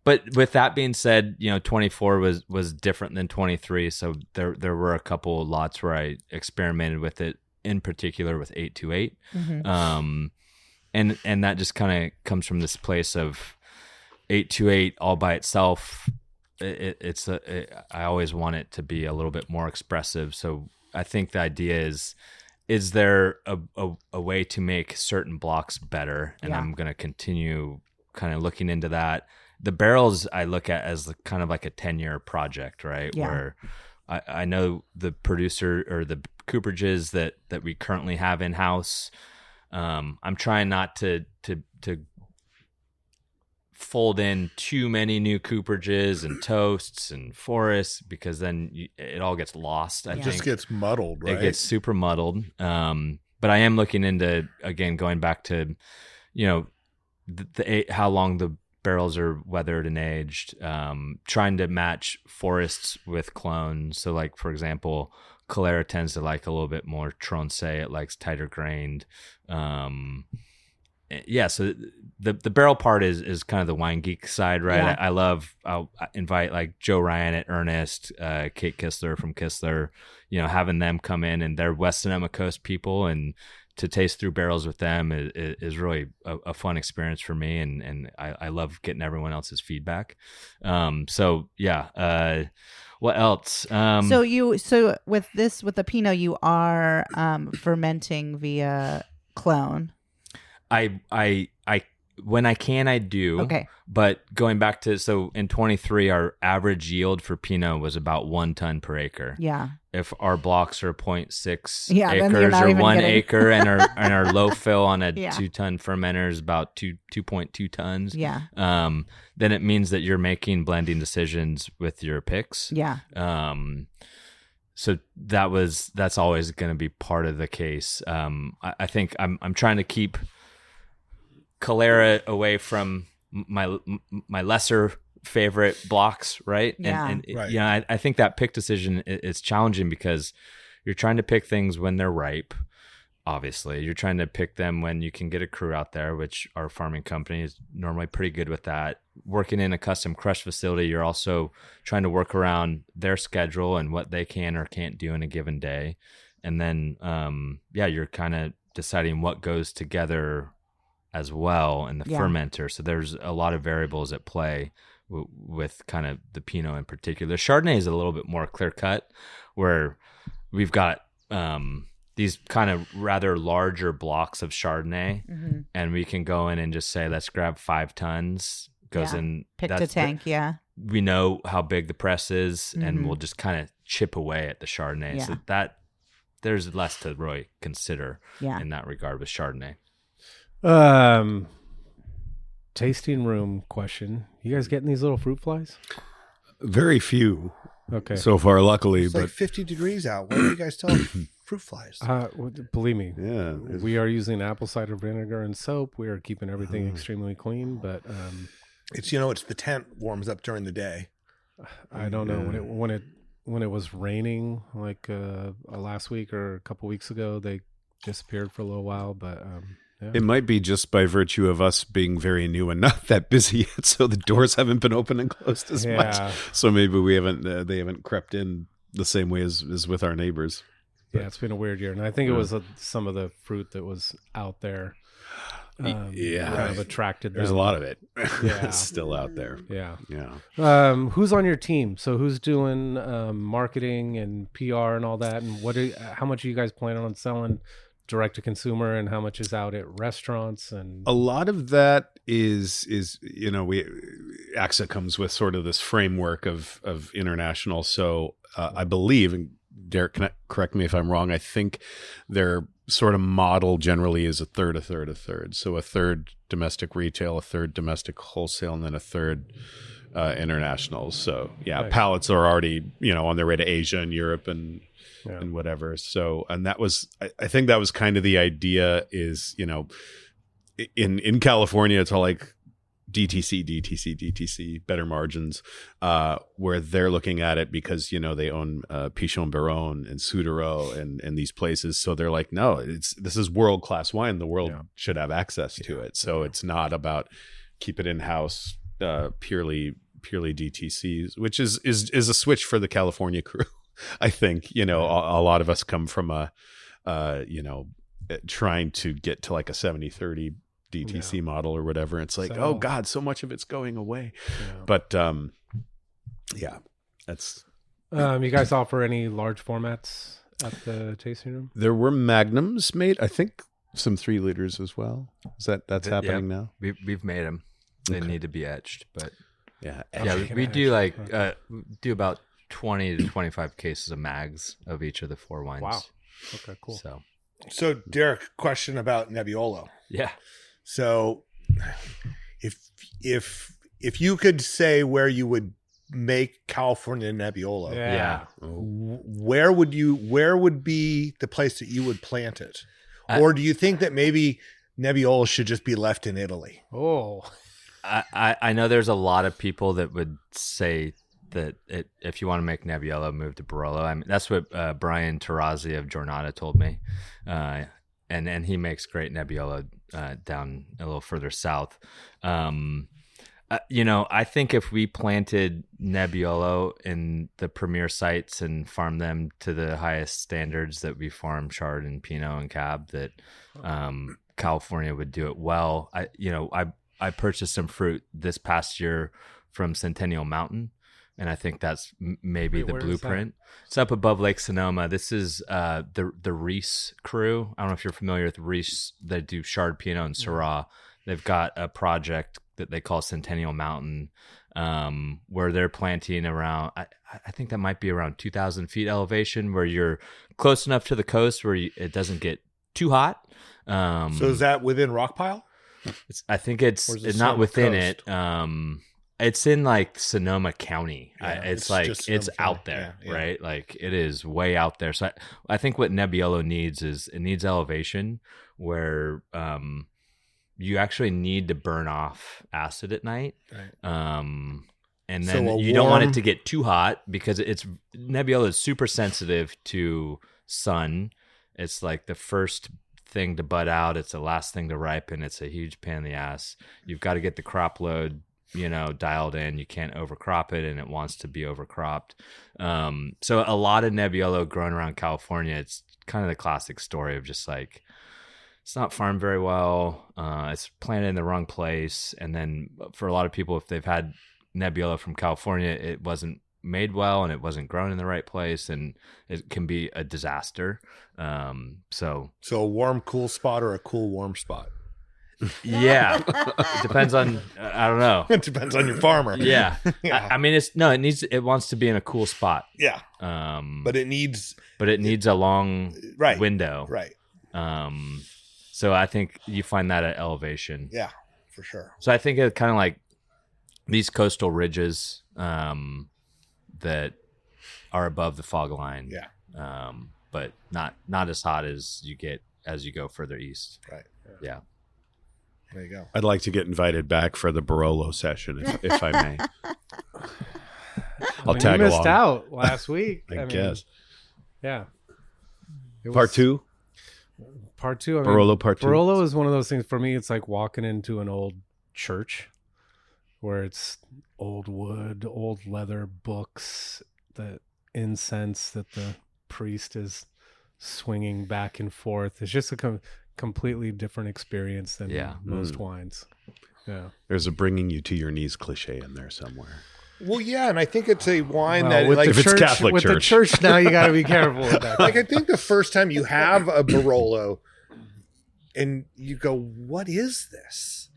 Speaker 6: but with that being said, 24 was different than 23, so there were a couple lots where I experimented with it, in particular with 828. And that just kind of comes from this place of 828 all by itself. I always want it to be a little bit more expressive. So I think the idea is there a way to make certain blocks better? And I'm going to continue kind of looking into that. The barrels I look at as kind of like a 10-year project, right? Yeah. Where I know the producer or the cooperages that we currently have in-house. I'm trying not to fold in too many new cooperages and toasts and forests, because then it all gets lost. I think
Speaker 4: just gets muddled, right?
Speaker 6: It gets super muddled. But I am looking into, again, going back to, how long the barrels are weathered and aged, trying to match forests with clones. So like, for example, Calera tends to like a little bit more Tronchet. It likes tighter grained. So the barrel part is kind of the wine geek side, right? Yeah. I'll invite like Joe Ryan at Ernest, Kate Kistler from Kistler, having them come in, and they're West Sonoma Coast people, and to taste through barrels with them is really a fun experience for me, and I love getting everyone else's feedback. So yeah. What else?
Speaker 5: So with the Pinot, you are fermenting via clone.
Speaker 6: I when I can, I do.
Speaker 5: Okay.
Speaker 6: But going back to, so in 23, our average yield for Pinot was about 1 ton per acre.
Speaker 5: Yeah.
Speaker 6: If our blocks are 0.6
Speaker 5: then you're
Speaker 6: acres
Speaker 5: not
Speaker 6: or
Speaker 5: even
Speaker 6: 1
Speaker 5: getting-
Speaker 6: acre, and our low fill on a
Speaker 5: Yeah.
Speaker 6: 2-ton fermenter is about 2.2 tons.
Speaker 5: Yeah.
Speaker 6: Then it means that you're making blending decisions with your picks.
Speaker 5: Yeah.
Speaker 6: So that's always going to be part of the case. I think I'm trying to keep Calera away from my lesser favorite blocks, right?
Speaker 5: Yeah.
Speaker 6: And
Speaker 4: Right.
Speaker 6: yeah, I think that pick decision is challenging because you're trying to pick things when they're ripe. Obviously, you're trying to pick them when you can get a crew out there, which our farming company is normally pretty good with that. Working in a custom crush facility, you're also trying to work around their schedule and what they can or can't do in a given day. And then, you're kind of deciding what goes together as well in the fermenter. So there's a lot of variables at play with kind of the Pinot in particular. Chardonnay is a little bit more clear cut, where we've got these kind of rather larger blocks of Chardonnay, and we can go in and just say, let's grab 5 tons. Goes in,
Speaker 5: Pick to tank.
Speaker 6: We know how big the press is, and we'll just kind of chip away at the Chardonnay.
Speaker 5: Yeah.
Speaker 6: So that there's less to really consider
Speaker 5: Yeah.
Speaker 6: in that regard with Chardonnay.
Speaker 3: Tasting room question. You guys getting these little fruit flies?
Speaker 7: Very few
Speaker 3: Okay.
Speaker 7: so far, luckily.
Speaker 4: It's
Speaker 7: But
Speaker 4: like 50 degrees out. What are you guys telling fruit flies?
Speaker 3: Believe me,
Speaker 7: yeah,
Speaker 3: we are using apple cider vinegar and soap. We are keeping everything extremely clean, but
Speaker 4: It's it's the tent warms up during the day.
Speaker 3: I don't know when it was raining like last week or a couple weeks ago. They disappeared for a little while, but yeah.
Speaker 7: it might be just by virtue of us being very new and not that busy yet, so the doors haven't been open and closed as much. So maybe we haven't they haven't crept in the same way as with our neighbors.
Speaker 3: Yeah, it's been a weird year, and I think it was some of the fruit that was out there. Kind of attracted them.
Speaker 7: There's a lot of it.
Speaker 3: Yeah.
Speaker 7: Still out there.
Speaker 3: Yeah. Who's on your team? So who's doing marketing and PR and all that? And how much are you guys planning on selling direct to consumer, and how much is out at restaurants? And
Speaker 7: A lot of that is AXA comes with sort of this framework of international. So I believe, and Derek, correct me if I'm wrong, I think their sort of model generally is a third. So a third domestic retail, a third domestic wholesale, and then a third international. So
Speaker 3: Nice.
Speaker 7: pallets are already, on their way to Asia and Europe and whatever. So, and that was, I think that was kind of the idea is, in California, it's all like DTC, better margins, where they're looking at it because, they own Pichon Baron and Sudereau and these places. So they're like, no, this is world-class wine. The world should have access to it. So it's not about keep it in-house, purely DTCs, which is a switch for the California crew. I think, a lot of us come from trying to get to like a 70-30 DTC model or whatever. It's like, oh God, so much of it's going away. Yeah. But that's.
Speaker 3: You guys offer any large formats at the tasting room?
Speaker 7: There were magnums made. I think some 3 liters as well. That's happening now?
Speaker 6: We've made them. They need to be etched, but we do about 20 to 25 cases of mags of each of the 4 wines.
Speaker 3: Wow. Okay, cool.
Speaker 4: So Derek, question about Nebbiolo.
Speaker 6: Yeah.
Speaker 4: So if you could say where you would make California Nebbiolo, where would be the place that you would plant it? Or do you think that maybe Nebbiolo should just be left in Italy?
Speaker 3: Oh,
Speaker 6: I know there's a lot of people that would say that if you want to make Nebbiolo, move to Barolo. I mean, that's what Brian Terrazzi of Giornata told me. And he makes great Nebbiolo down a little further south. I think if we planted Nebbiolo in the premier sites and farmed them to the highest standards that we farm Chard and Pinot and Cab, that California would do it well. I purchased some fruit this past year from Centennial Mountain, and I think that's maybe the blueprint. It's up above Lake Sonoma. This is the Reese crew. I don't know if you're familiar with Reese. They do Chard, Pinot, and Syrah. They've got a project that they call Centennial Mountain, where they're planting around, I think that might be around 2,000 feet elevation, where you're close enough to the coast where it doesn't get too hot.
Speaker 4: So is that within Rockpile?
Speaker 6: I think it's not within it. It's in like Sonoma County.
Speaker 4: Yeah,
Speaker 6: it's
Speaker 4: County.
Speaker 6: out there,
Speaker 4: Yeah.
Speaker 6: right? Like it is way out there. So I think what Nebbiolo needs is it needs elevation where you actually need to burn off acid at night.
Speaker 4: Right.
Speaker 6: And then you don't want it to get too hot because Nebbiolo is super sensitive to sun. It's like the first thing to bud out. It's the last thing to ripen. It's a huge pain in the ass. You've got to get the crop load, dialed in. You can't overcrop it, and it wants to be overcropped. So a lot of Nebbiolo grown around California, it's kind of the classic story of just like, it's not farmed very well. It's planted in the wrong place. And then for a lot of people, if they've had Nebbiolo from California, it wasn't made well and it wasn't grown in the right place, and it can be a disaster. So
Speaker 4: a warm, cool spot or a cool, warm spot?
Speaker 6: Yeah, it depends on, I don't know.
Speaker 4: It depends on your farmer.
Speaker 6: Yeah.
Speaker 4: Yeah.
Speaker 6: I mean, it wants to be in a cool spot.
Speaker 4: Yeah. But it needs
Speaker 6: a long window.
Speaker 4: Right.
Speaker 6: So I think you find that at elevation.
Speaker 4: Yeah, for sure.
Speaker 6: So I think it's kind of like these coastal ridges that are above the fog line.
Speaker 4: Yeah.
Speaker 6: But not as hot as you get as you go further east.
Speaker 4: Right.
Speaker 6: Yeah.
Speaker 4: There you go.
Speaker 7: I'd like to get invited back for the Barolo session, if I may. I'll tag
Speaker 3: you
Speaker 7: along.
Speaker 3: missed out last week.
Speaker 7: I guess.
Speaker 3: Yeah.
Speaker 7: Part two?
Speaker 3: Part two.
Speaker 7: Barolo part two.
Speaker 3: Barolo is one of those things for me. It's like walking into an old church where it's old wood, old leather books, the incense that the priest is swinging back and forth. It's just a completely different experience than most wines. Yeah.
Speaker 7: There's a bringing you to your knees cliche in there somewhere.
Speaker 4: Well, yeah, and I think it's a wine
Speaker 3: Well,
Speaker 4: that,
Speaker 3: with
Speaker 4: like,
Speaker 7: if it's Catholic
Speaker 3: with
Speaker 7: church.
Speaker 3: the church now, you got to be careful with that.
Speaker 4: like, I think the first time you have a Barolo and you go, what is this?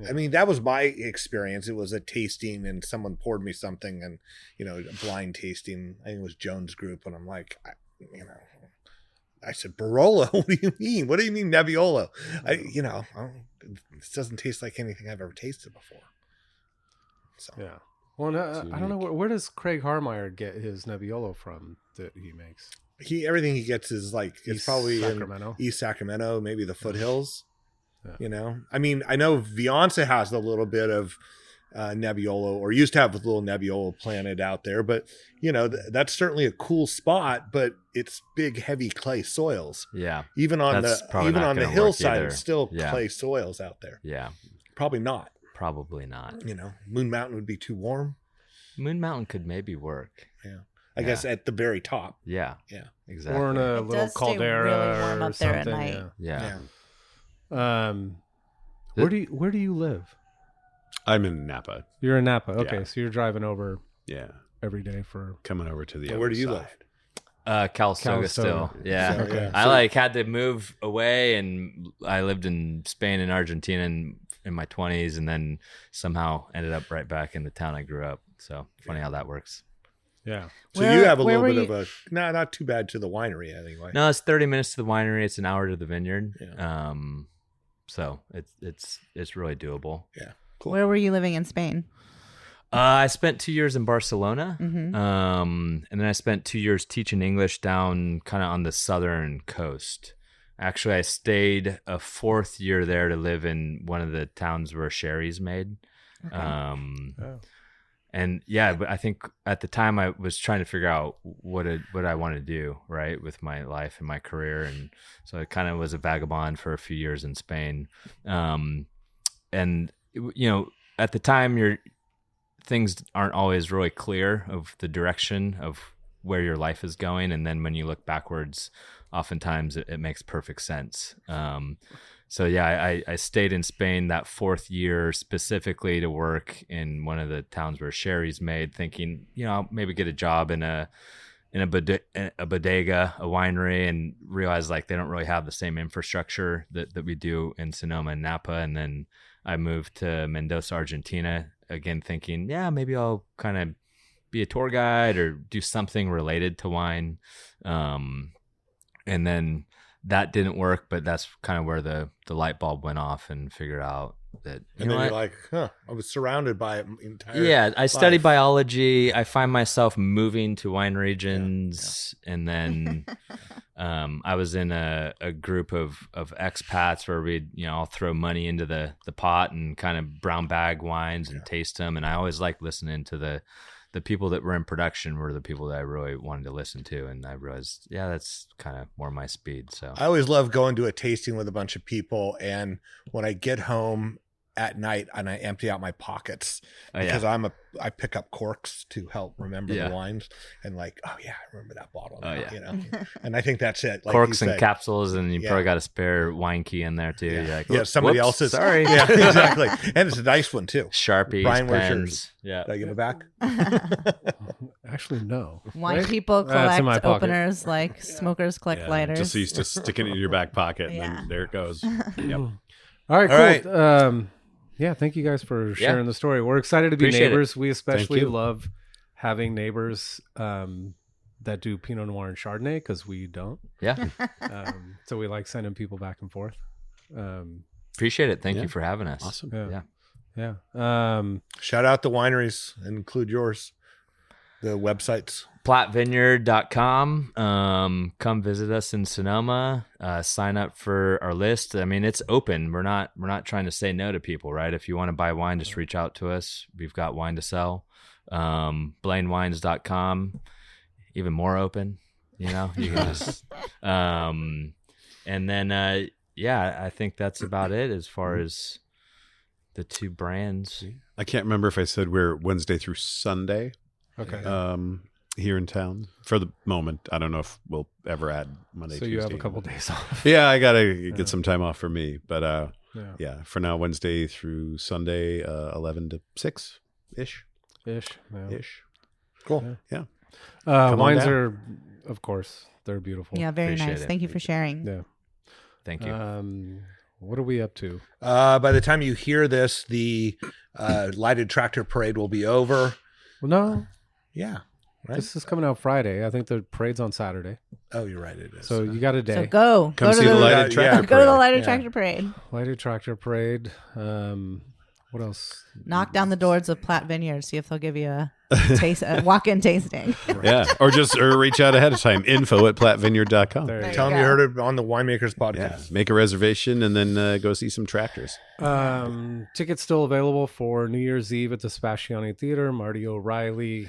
Speaker 4: I mean, that was my experience. It was a tasting and someone poured me something and, a blind tasting. I think it was Jones Group. And I'm like, I said, Barolo? What do you mean? What do you mean Nebbiolo? This doesn't taste like anything I've ever tasted before. So
Speaker 3: Yeah. Well, no, I don't know. Where does Craig Harmeyer get his Nebbiolo from that he makes?
Speaker 4: Everything he gets is like, it's
Speaker 3: East
Speaker 4: probably
Speaker 3: Sacramento.
Speaker 4: in East Sacramento, maybe the foothills.
Speaker 3: Yeah.
Speaker 4: I mean, I know Vianza has a little bit of Nebbiolo, or used to have a little Nebbiolo planted out there, but that's certainly a cool spot, but it's big, heavy clay soils.
Speaker 6: Yeah.
Speaker 4: Even on
Speaker 6: That's
Speaker 4: the
Speaker 6: probably not gonna
Speaker 4: hillside,
Speaker 6: work either.
Speaker 4: it's still
Speaker 6: Yeah.
Speaker 4: clay soils out there.
Speaker 6: Yeah.
Speaker 4: Probably not.
Speaker 6: Probably not.
Speaker 4: Moon Mountain would be too warm.
Speaker 6: Moon Mountain could maybe work.
Speaker 4: Yeah. I guess at the very top.
Speaker 6: Yeah.
Speaker 4: Yeah.
Speaker 6: Exactly.
Speaker 3: Or in a
Speaker 5: It
Speaker 3: little
Speaker 5: does stay
Speaker 3: caldera
Speaker 5: really warm
Speaker 3: or
Speaker 5: up there at
Speaker 3: something.
Speaker 5: night.
Speaker 6: Yeah.
Speaker 3: Where do you live?
Speaker 7: I'm in Napa.
Speaker 3: You're in Napa. Okay,
Speaker 7: Yeah.
Speaker 3: so you're driving over
Speaker 7: Yeah.
Speaker 3: every day for.
Speaker 7: Coming over to the
Speaker 4: Where
Speaker 7: other
Speaker 4: do you
Speaker 7: side.
Speaker 6: Calistoga
Speaker 3: Calistoga.
Speaker 6: still. Yeah.
Speaker 4: Okay.
Speaker 6: I had to move away, and I lived in Spain and Argentina in my 20s, and then somehow ended up right back in the town I grew up. So funny how that works.
Speaker 3: Yeah.
Speaker 4: So you have a little bit of a not too bad to the winery anyway.
Speaker 6: No, it's 30 minutes to the winery. It's an hour to the vineyard.
Speaker 4: Yeah.
Speaker 6: So it's really doable.
Speaker 4: Yeah. Cool.
Speaker 5: Where were you living in Spain?
Speaker 6: I spent 2 years in Barcelona,
Speaker 5: Mhm.
Speaker 6: and then I spent 2 years teaching English down kind of on the southern coast. Actually, I stayed a fourth year there to live in one of the towns where sherry's made. And yeah, but I think at the time I was trying to figure out what I want to do, right, with my life and my career. And so I kind of was a vagabond for a few years in Spain. And, at the time, things aren't always really clear of the direction of where your life is going. And then when you look backwards, oftentimes it makes perfect sense. So yeah, I stayed in Spain that 4th year specifically to work in one of the towns where sherry's made, thinking, I'll maybe get a job in a bodega, a winery, and realize like they don't really have the same infrastructure that we do in Sonoma and Napa. And then I moved to Mendoza, Argentina, again thinking, yeah, maybe I'll kind of be a tour guide or do something related to wine. And then that didn't work, but that's kind of where the light bulb went off and figured out that.
Speaker 4: And then you're like, I was surrounded by it entire.
Speaker 6: Yeah, I studied biology. I find myself moving to wine regions, and then I was in a group of expats where we'd all throw money into the pot and kind of brown bag wines and taste them. And I always liked listening to the people that were in production were the people that I really wanted to listen to. And I realized, that's kind of more my speed. So
Speaker 4: I always love going to a tasting with a bunch of people. And when I get home at night and I empty out my pockets because I pick up corks to help remember the wines and like, I remember that bottle now, and I think that's it. Like
Speaker 6: corks and capsules, and you probably got a spare wine key in there too.
Speaker 4: Yeah,
Speaker 6: like,
Speaker 4: somebody else's.
Speaker 6: Sorry.
Speaker 4: Yeah, exactly. And it's a nice one too.
Speaker 6: Sharpies,
Speaker 4: Brian, where's
Speaker 6: pens.
Speaker 4: yours?
Speaker 6: Yeah.
Speaker 4: Did I give it back?
Speaker 3: Actually, no.
Speaker 5: Wine people
Speaker 3: It's in my
Speaker 5: collect
Speaker 3: pocket.
Speaker 5: openers like smokers collect lighters.
Speaker 7: Just so you just stick it in your back pocket, and then there it goes. Yep.
Speaker 3: All right, cool. Yeah, thank you guys for sharing the story. We're excited to be
Speaker 6: Appreciate
Speaker 3: neighbors. We especially
Speaker 7: you.
Speaker 3: love having neighbors that do Pinot Noir and Chardonnay because we don't.
Speaker 6: Yeah.
Speaker 3: So we like sending people back and forth.
Speaker 6: Appreciate it. Thank you for having us.
Speaker 7: Awesome.
Speaker 3: Yeah.
Speaker 4: Shout out the wineries and include yours. The websites.
Speaker 6: PlattVineyard.com. Come visit us in Sonoma. Sign up for our list. I mean, it's open. We're not trying to say no to people, right? If you want to buy wine, just reach out to us. We've got wine to sell. BlaineWines.com. Even more open. You can just. And then I think that's about it as far as the two brands.
Speaker 7: I can't remember if I said we're Wednesday through Sunday.
Speaker 3: Okay.
Speaker 7: Here in town for the moment. I don't know if we'll ever add Monday,
Speaker 3: So
Speaker 7: Tuesday.
Speaker 3: you have a couple days off.
Speaker 7: Yeah, I gotta get some time off for me. But for now, Wednesday through Sunday, 11 to 6 ish.
Speaker 3: Ish.
Speaker 4: Cool.
Speaker 7: Yeah.
Speaker 3: Wines
Speaker 7: down.
Speaker 3: are, of course, they're beautiful.
Speaker 5: Yeah, very
Speaker 6: Appreciate
Speaker 5: nice.
Speaker 6: it.
Speaker 5: Thank you for sharing.
Speaker 3: Yeah.
Speaker 6: Thank you.
Speaker 3: What are we up to?
Speaker 4: By the time you hear this, the lighted tractor parade will be over.
Speaker 3: Well, no,
Speaker 4: Yeah. Right.
Speaker 3: this is coming out Friday. I think the parade's on Saturday.
Speaker 4: Oh, you're right. It is.
Speaker 3: So you got a day.
Speaker 5: So go
Speaker 7: Come
Speaker 5: to
Speaker 7: see the lighted tractor
Speaker 5: go to the
Speaker 7: parade.
Speaker 5: lighted
Speaker 4: Yeah.
Speaker 5: tractor parade.
Speaker 3: Lighted tractor parade. What else?
Speaker 5: Knock down the doors of Platt Vineyard. See if they'll give you a taste, a walk-in tasting.
Speaker 7: Yeah. Or reach out ahead of time. info@plattvineyard.com.
Speaker 3: There you
Speaker 4: Tell them you heard it on the Winemakers
Speaker 7: Yeah.
Speaker 4: podcast.
Speaker 7: Make a reservation and then go see some tractors.
Speaker 3: Tickets still available for New Year's Eve at the Spasciani Theater. Marty O'Reilly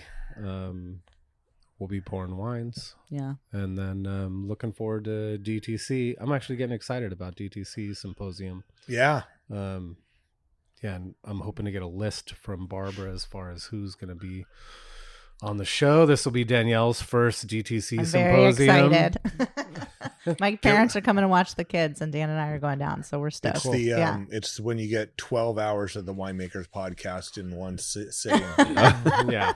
Speaker 3: will be pouring wines.
Speaker 5: Yeah.
Speaker 3: And then looking forward to DTC. I'm actually getting excited about DTC Symposium.
Speaker 4: Yeah.
Speaker 3: And I'm hoping to get a list from Barbara as far as who's going to be on the show. This will be Danielle's first DTC
Speaker 5: I'm very
Speaker 3: Symposium.
Speaker 5: excited. My parents are coming to watch the kids, and Dan and I are going down, so we're stoked.
Speaker 4: It's it's when you get 12 hours of the Winemakers podcast in one sitting.
Speaker 3: Yeah.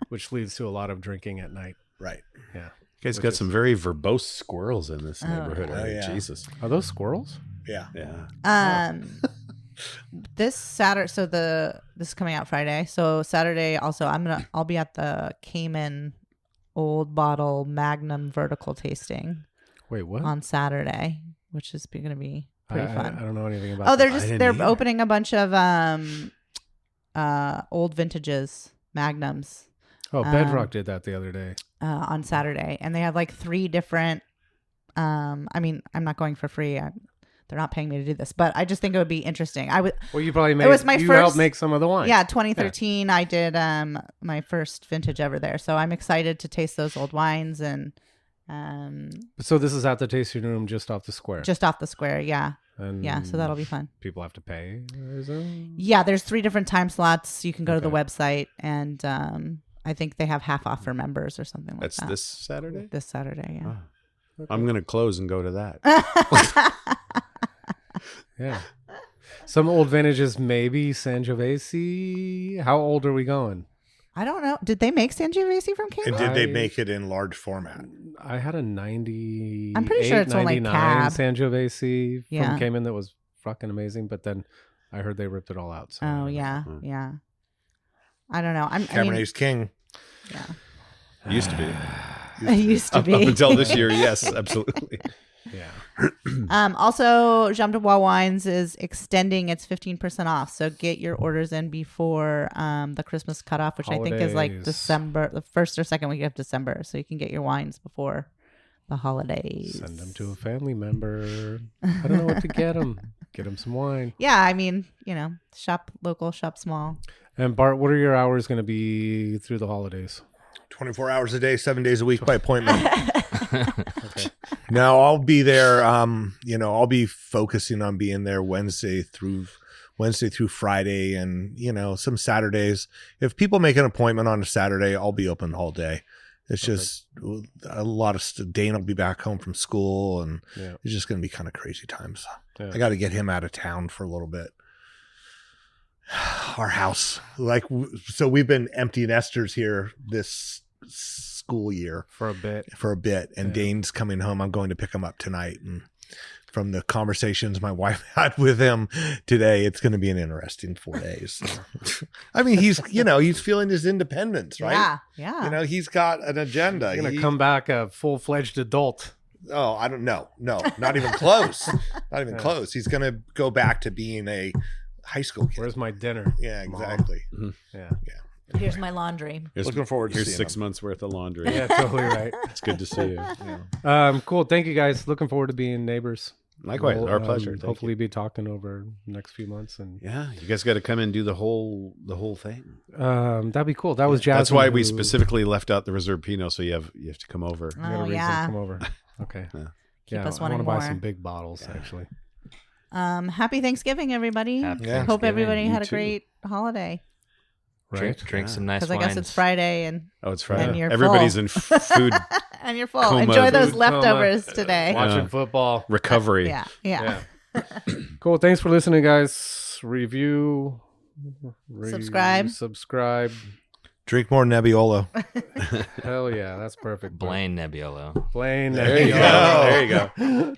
Speaker 3: Which leads to a lot of drinking at night.
Speaker 4: Right.
Speaker 3: Yeah.
Speaker 7: You guys got some very verbose squirrels in this neighborhood.
Speaker 4: Oh,
Speaker 7: Right?
Speaker 4: yeah.
Speaker 7: Jesus.
Speaker 3: Are those squirrels?
Speaker 4: Yeah.
Speaker 7: Yeah.
Speaker 5: This Saturday, so this is coming out Friday. So Saturday also I'll be at the Cayman Old Bottle Magnum Vertical Tasting
Speaker 3: Wait, what?
Speaker 5: on Saturday, which is going to be pretty fun.
Speaker 3: I don't know anything about
Speaker 5: Oh,
Speaker 3: that.
Speaker 5: they're opening a bunch of old vintages, Magnums.
Speaker 3: Oh, Bedrock did that the other day.
Speaker 5: On Saturday, and they have like 3 different. I mean, I'm not going for free. They're not paying me to do this, but I just think it would be interesting.
Speaker 3: Well, you probably made.
Speaker 5: It was my
Speaker 3: you
Speaker 5: first-
Speaker 3: helped make some of the wine.
Speaker 5: Yeah, 2013. I did my first vintage ever there, so I'm excited to taste those old wines and
Speaker 3: So this is at the tasting room just off the square.
Speaker 5: just off the square. Yeah,
Speaker 3: And
Speaker 5: Yeah, so that'll be fun.
Speaker 3: People have to pay. Is it?
Speaker 5: Yeah, there's 3 different time slots. You can go to the
Speaker 3: Okay.
Speaker 5: website, and I think they have half off for members or something like
Speaker 7: That's
Speaker 5: that.
Speaker 7: this Saturday.
Speaker 5: This Saturday, yeah.
Speaker 7: I'm gonna close and go to that.
Speaker 3: Yeah. Some old vintages, maybe Sangiovese. How old are we going?
Speaker 5: I don't know. Did they make Sangiovese from
Speaker 4: And
Speaker 5: Cayman?
Speaker 4: did they make it in large format?
Speaker 3: I had a 90.
Speaker 5: I'm pretty sure it's only
Speaker 3: 99
Speaker 5: cab.
Speaker 3: Sangiovese
Speaker 5: Yeah.
Speaker 3: from Cayman that was fucking amazing, but then I heard they ripped it all out. So I
Speaker 5: Oh
Speaker 3: don't know.
Speaker 5: yeah, yeah. I don't know. I mean,
Speaker 4: Cabernet's king.
Speaker 5: yeah.
Speaker 7: Used to be.
Speaker 5: It used to
Speaker 7: Up
Speaker 5: be.
Speaker 7: until this year, yes, absolutely.
Speaker 3: Yeah.
Speaker 5: Also, Jean de Bois Wines is extending its 15% off. So get your orders in before the Christmas cutoff, which I think is like
Speaker 3: Holidays.
Speaker 5: December, the first or second week of December. So you can get your wines before the holidays.
Speaker 3: Send them to a family member. I don't know what to get them. Get them some wine.
Speaker 5: Yeah, I mean, shop local, shop small.
Speaker 3: And Bart, what are your hours going to be through the holidays?
Speaker 4: 24 hours a day, 7 days a week by appointment. No, I'll be there. I'll be focusing on being there Wednesday through Friday, and some Saturdays. If people make an appointment on a Saturday, I'll be open all day. It's just a lot of Dane will be back home from school, and it's just going to be kind of crazy times.
Speaker 3: Yeah.
Speaker 4: I got to get him out of town for a little bit. Our house, so we've been empty nesters here this school year
Speaker 3: For a bit.
Speaker 4: and
Speaker 3: Yeah.
Speaker 4: Dane's coming home. I'm going to pick him up tonight, and from the conversations my wife had with him today, it's going to be an interesting 4 days. I mean, he's feeling his independence, right?
Speaker 5: Yeah.
Speaker 4: He's got an agenda.
Speaker 3: You're going to come back a full-fledged adult.
Speaker 4: Oh, I don't know. No, not even close. Not even close. He's going to go back to being a high school kid.
Speaker 3: Where's my dinner?
Speaker 4: Yeah,
Speaker 3: Mom?
Speaker 4: exactly.
Speaker 3: Yeah.
Speaker 5: Here's my laundry.
Speaker 4: Looking forward to
Speaker 7: Here's
Speaker 4: seeing
Speaker 7: 6
Speaker 4: him.
Speaker 7: months worth of laundry.
Speaker 3: Yeah, totally right.
Speaker 7: It's good to see you.
Speaker 3: Cool. Thank you guys. Looking forward to being neighbors.
Speaker 7: Likewise,
Speaker 3: We'll,
Speaker 7: our pleasure. Thank
Speaker 3: hopefully
Speaker 7: you.
Speaker 3: be talking over the next few months. And
Speaker 7: Yeah, you guys got to come and do the whole thing.
Speaker 3: that'd be cool. That was Jasmine.
Speaker 7: That's why we
Speaker 3: who-
Speaker 7: specifically left out the reserve Pinot, so you have to come over.
Speaker 3: You got a
Speaker 5: Oh,
Speaker 3: reason
Speaker 5: yeah.
Speaker 3: to come over. Okay.
Speaker 5: Keep us
Speaker 3: I
Speaker 5: wanting
Speaker 3: want to buy
Speaker 5: more.
Speaker 3: some big bottles, actually.
Speaker 5: Happy Thanksgiving, everybody.
Speaker 6: Happy
Speaker 4: Yeah.
Speaker 5: Hope
Speaker 6: Thanksgiving.
Speaker 5: everybody
Speaker 7: You
Speaker 5: had a
Speaker 7: too.
Speaker 5: great holiday.
Speaker 3: Right?
Speaker 6: Drink some nice
Speaker 5: Because
Speaker 6: wines.
Speaker 5: I guess it's Friday and
Speaker 7: Oh, it's Friday.
Speaker 5: And you're
Speaker 7: Everybody's
Speaker 5: full.
Speaker 7: in food
Speaker 5: and you're full.
Speaker 7: Coma.
Speaker 5: Enjoy those
Speaker 3: Food
Speaker 5: leftovers
Speaker 3: coma.
Speaker 5: today.
Speaker 3: Watching football.
Speaker 7: recovery.
Speaker 5: Yeah.
Speaker 3: Cool. Thanks for listening, guys. Review.
Speaker 5: Subscribe.
Speaker 4: Drink more Nebbiolo.
Speaker 3: Hell yeah. That's perfect.
Speaker 6: Blaine Nebbiolo.
Speaker 3: Blaine.
Speaker 7: There you go.
Speaker 3: Nebbiolo.
Speaker 7: There you go.